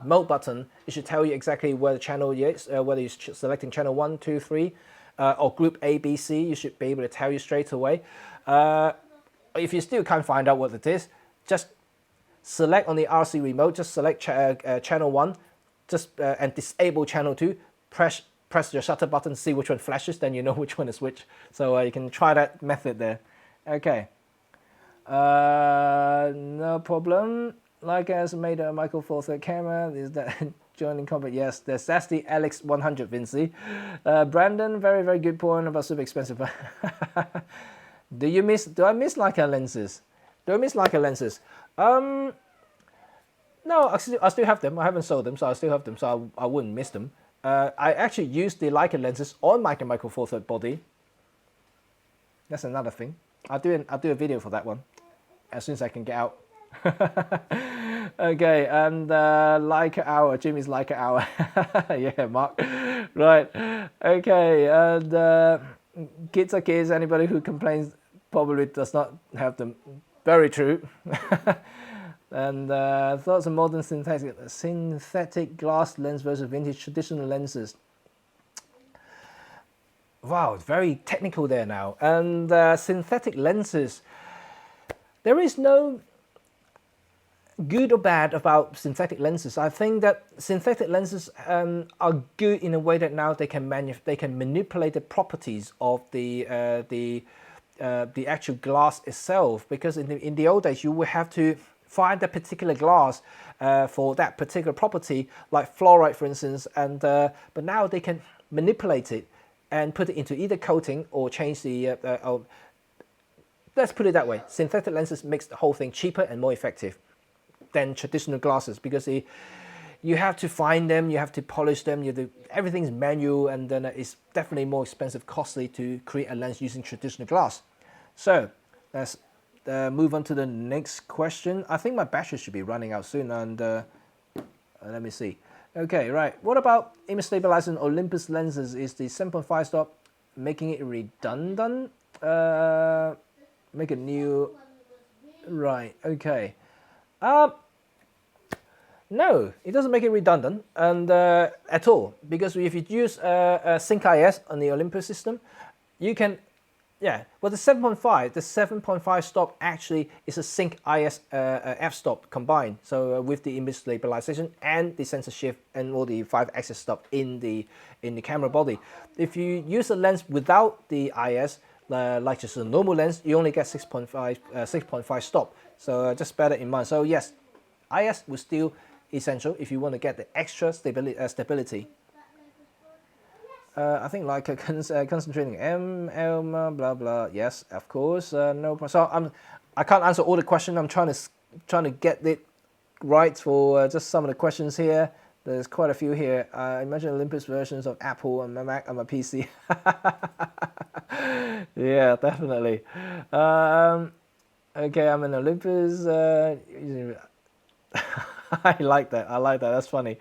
mode button, it should tell you exactly where the channel is, whether you're selecting channel 1, 2, 3, or group A, B, C. You should be able to tell you straight away. If you still can't find out what it is, just select on the RC remote, just select channel 1, and disable channel 2, press your shutter button, see which one flashes, then you know which one is which. So you can try that method there. Okay. No problem. Like as made a Micro Four Third camera, is that joining combat? Yes, that's the Alex 100, Vinci. Brandon, very, very good point about super expensive. Do I miss Leica lenses? Do I miss Leica lenses? No, I still have them. I haven't sold them, so I still have them, so I wouldn't miss them. I actually use the Leica lenses on my Micro Four Third body. That's another thing. I'll do a video for that one as soon as I can get out. Okay, and Leica hour, Jimmy's Leica hour. Yeah, Mark. Right. Okay, and kids are kids. Anybody who complains probably does not have them. Very true. And thoughts on modern synthetic glass lens versus vintage traditional lenses. Wow, it's very technical there now. And synthetic lenses, there is no good or bad about synthetic lenses. I think that synthetic lenses are good in a way that now they can manipulate the properties of the actual glass itself. Because in the old days, you would have to find a particular glass for that particular property, like fluoride, for instance. And but now they can manipulate it and put it into either coating or change the. Let's put it that way: synthetic lenses makes the whole thing cheaper and more effective than traditional glasses, because you have to find them, you have to polish them, everything's manual, and then it's definitely more expensive, costly to create a lens using traditional glass. So let's move on to the next question. I think my battery should be running out soon, and let me see. Okay, right. What about image stabilizing Olympus lenses? Is the 7.5 stop making it redundant? Make a new. Right. Okay. No, it doesn't make it redundant, and at all, because if you use Sync IS on the Olympus system, you can Yeah, well, the 7.5 stop actually is a sync IS f-stop combined. So with the image stabilization and the sensor shift and all the 5-axis stop in the camera body. If you use a lens without the IS, like just a normal lens, you only get 6.5 stop. So just bear that in mind. So yes, IS was still essential if you want to get the extra stability. I think like concentrating blah blah. Yes, of course. No problem. So I can't answer all the questions. I'm trying to get it right for just some of the questions here. There's quite a few here. Imagine Olympus versions of Apple on my Mac and my PC. Yeah, definitely. Okay, I'm an Olympus. I like that. I like that. That's funny.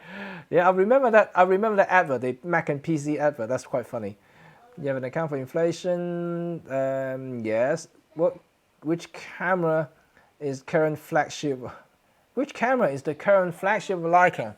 Yeah, I remember that. I remember the advert, the Mac and PC advert. That's quite funny. You have an account for inflation. Yes. Which camera is current flagship? Which camera is the current flagship of Leica?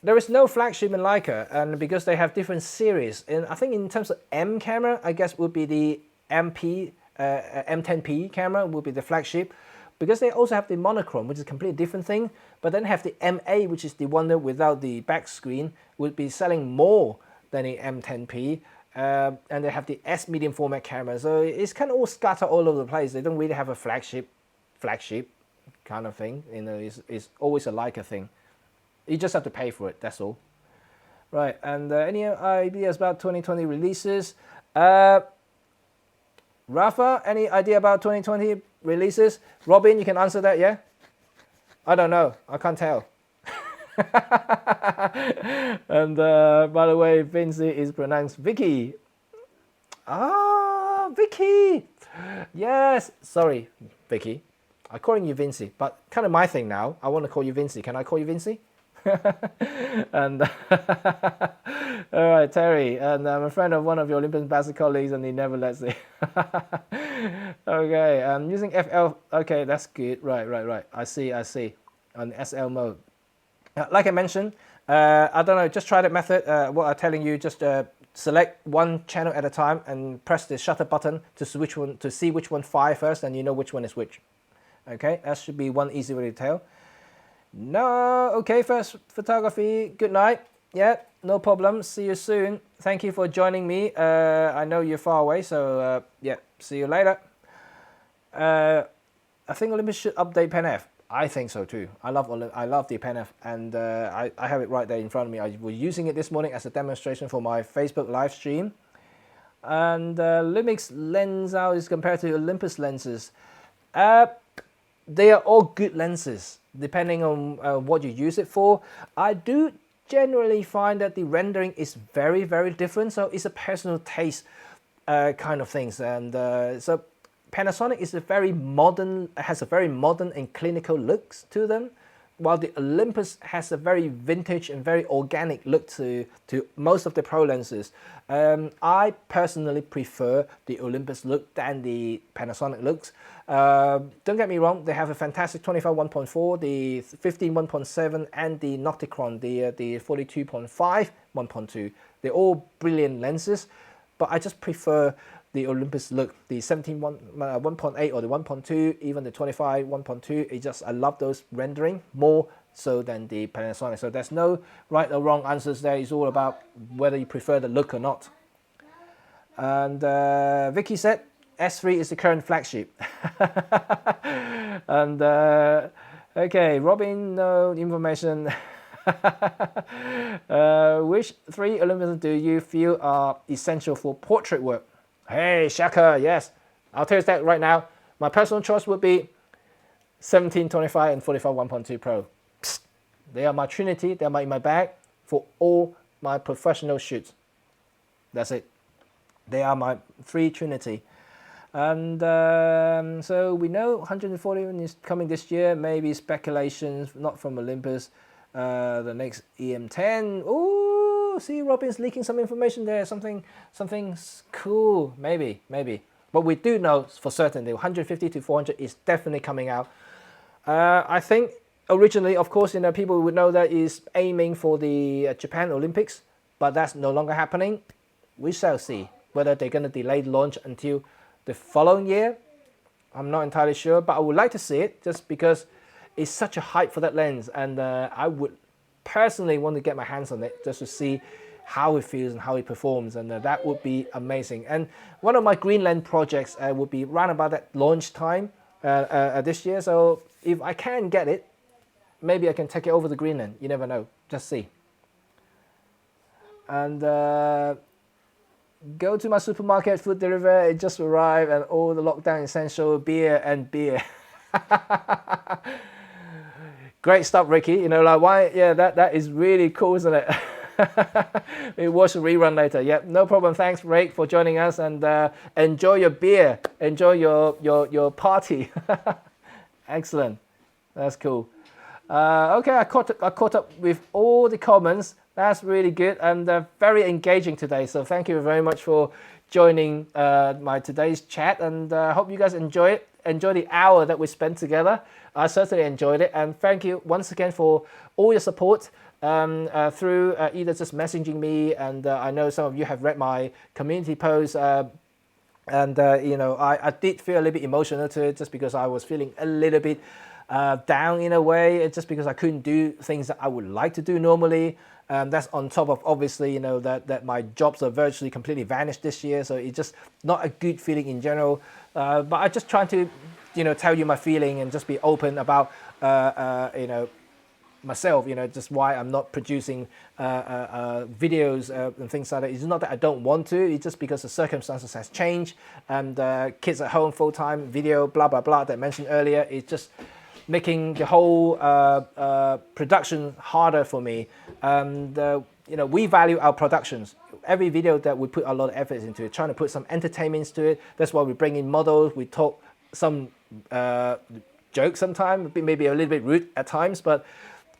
There is no flagship in Leica, and because they have different series. And I think in terms of M camera, I guess would be the M10P camera would be the flagship. Because they also have the monochrome, which is a completely different thing, but then have the MA, which is the one that without the back screen, would be selling more than the M10P, and they have the S medium format camera, so it's kind of all scattered all over the place. They don't really have a flagship kind of thing. You know, it's always a Leica thing. You just have to pay for it. That's all. Right, and any ideas about 2020 releases? Rafa, any idea about 2020 releases? Robin, you can answer that, yeah? I don't know. I can't tell. And by the way, Vinci is pronounced Vicky. Ah, Vicky. Yes. Sorry, Vicky. I'm calling you Vinci, but kind of my thing now. I want to call you Vinci. Can I call you Vinci? And all right, Terry, and I'm a friend of one of your Olympus Ambassador colleagues, and he never lets me. Okay, I'm using FL. Okay, that's good. Right. I see. On SL mode. Like I mentioned, I don't know. Just try that method. What I'm telling you, just select one channel at a time and press the shutter button to see which one fire first, and you know which one is which. Okay, that should be one easy way to tell. No, okay, first photography, good night. Yeah, no problem, see you soon. Thank you for joining me. I know you're far away, so yeah, see you later. I think Olympus should update PenF. I think so too. I love the PenF, and I have it right there in front of me. I was using it this morning as a demonstration for my Facebook live stream. And Lumix lens out is compared to Olympus lenses. They are all good lenses, depending on what you use it for. I do generally find that the rendering is very, very different, so it's a personal taste kind of things. And so Panasonic is has a very modern and clinical looks to them, while the Olympus has a very vintage and very organic look to most of the pro lenses. I personally prefer the Olympus look than the Panasonic looks. Don't get me wrong, they have a fantastic 25 1.4, the 15 1.7, and the Nocticron, the 42.5 1.2. They're all brilliant lenses, but I just prefer the Olympus look, the 17 1.8 or the 1.2, even the 25 1.2. I love those rendering more so than the Panasonic. So there's no right or wrong answers there. It's all about whether you prefer the look or not. And Vicky said S3 is the current flagship. And okay, Robin, no information. Which 3 Olympus do you feel are essential for portrait work? Hey, Shaka, yes. I'll tell you that right now. My personal choice would be 17, 25, and 45 1.2 Pro. Psst. They are my trinity. They are in my bag for all my professional shoots. That's it. They are my 3 trinity. And so we know 140 is coming this year. Maybe speculations, not from Olympus. The next EM10. Ooh, see, Robin's leaking some information there. Something's cool. Maybe. But we do know for certain the 150 to 400 is definitely coming out. I think originally, of course, people would know that is aiming for the Japan Olympics, but that's no longer happening. We shall see. whether they're going to delay the launch until the following year, I'm not entirely sure, but I would like to see it just because it's such a hype for that lens, and I would personally want to get my hands on it just to see how it feels and how it performs, and that would be amazing. And one of my Greenland projects would be around about that launch time this year, so if I can get it, maybe I can take it over to Greenland. You never know, just see. And go to my supermarket, food delivery, it just arrived, and all the lockdown essential, beer and beer. Great stuff, Ricky. You know, like, why? Yeah, that is really cool, isn't it? We watch a rerun later. Yeah, no problem. Thanks, Rick, for joining us, and enjoy your beer, enjoy your party. Excellent, that's cool. Okay, I caught up with all the comments. That's really good, and very engaging today. So thank you very much for joining my today's chat, and hope you guys enjoy it. Enjoy the hour that we spent together. I certainly enjoyed it, and thank you once again for all your support through either just messaging me, and I know some of you have read my community posts, and you know, I did feel a little bit emotional to it, just because I was feeling a little bit down in a way, just because I couldn't do things that I would like to do normally. That's on top of, obviously, you know, that my jobs are virtually completely vanished this year, so it's just not a good feeling in general. But I just trying to, you know, tell you my feeling and just be open about, you know, myself, you know, just why I'm not producing videos and things like that. It's not that I don't want to, it's just because the circumstances has changed, and kids at home, full-time, video, blah, blah, blah, that I mentioned earlier. It's just making the whole production harder for me. And you know, we value our productions. Every video that we put a lot of effort into it, trying to put some entertainment to it. That's why we bring in models, we talk some jokes sometimes, maybe a little bit rude at times, but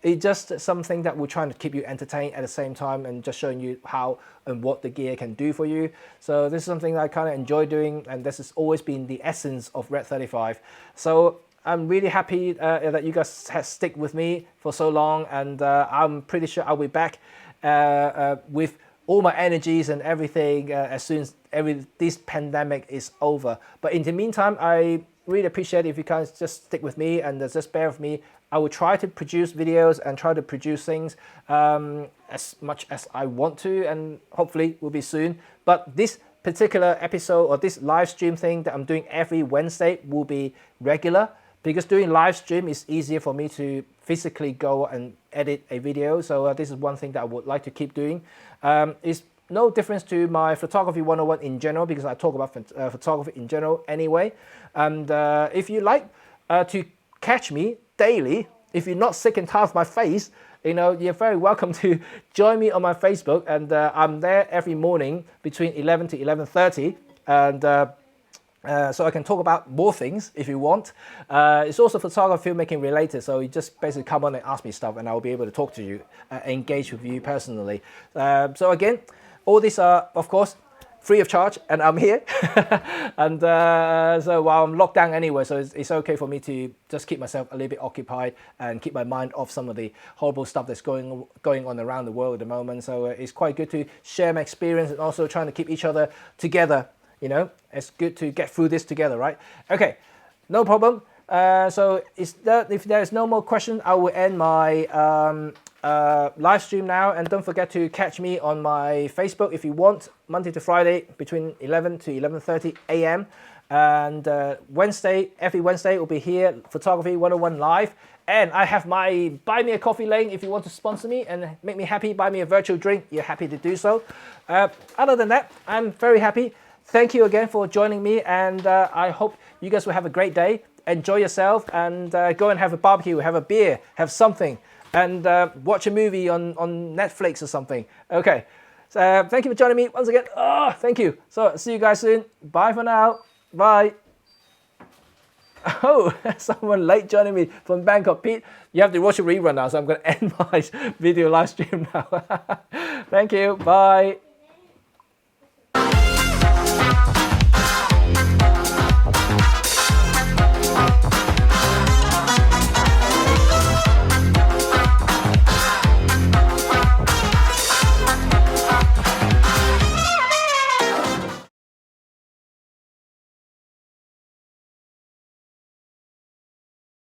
it's just something that we're trying to keep you entertained at the same time, and just showing you how and what the gear can do for you. So this is something that I kind of enjoy doing, and this has always been the essence of Red 35. So I'm really happy that you guys have stick with me for so long, and I'm pretty sure I'll be back with all my energies and everything as soon as this pandemic is over. But in the meantime, I really appreciate it if you guys just stick with me and just bear with me. I will try to produce videos and try to produce things as much as I want to, and hopefully will be soon. But this particular episode, or this live stream thing that I'm doing every Wednesday, will be regular, because doing live stream is easier for me to physically go and edit a video. So this is one thing that I would like to keep doing. It's no difference to my photography 101 in general, because I talk about photography in general anyway. And if you like to catch me daily, if you're not sick and tired of my face, you know, you're very welcome to join me on my Facebook, and I'm there every morning between 11 to 11:30, and so I can talk about more things if you want. It's also photography, filmmaking related, so you just basically come on and ask me stuff, and I'll be able to talk to you, engage with you personally. So again, all these are, of course, free of charge, and I'm here. And so while I'm locked down anyway, so it's okay for me to just keep myself a little bit occupied and keep my mind off some of the horrible stuff that's going on around the world at the moment. So it's quite good to share my experience, and also trying to keep each other together. You know, it's good to get through this together, right? Okay, no problem. So if there's no more questions, I will end my live stream now. And don't forget to catch me on my Facebook if you want, Monday to Friday between 11 to 11:30 a.m. And every Wednesday will be here, Photography 101 Live. And I have my Buy Me a Coffee link if you want to sponsor me and make me happy, buy me a virtual drink, you're happy to do so. Other than that, I'm very happy. Thank you again for joining me, and I hope you guys will have a great day. Enjoy yourself, and go and have a barbecue, have a beer, have something, and watch a movie on Netflix or something. Okay, so thank you for joining me once again. Oh, thank you. So see you guys soon. Bye for now. Bye. Oh, someone late joining me from Bangkok. Pete, you have to watch a rerun now, so I'm going to end my video live stream now. Thank you. Bye.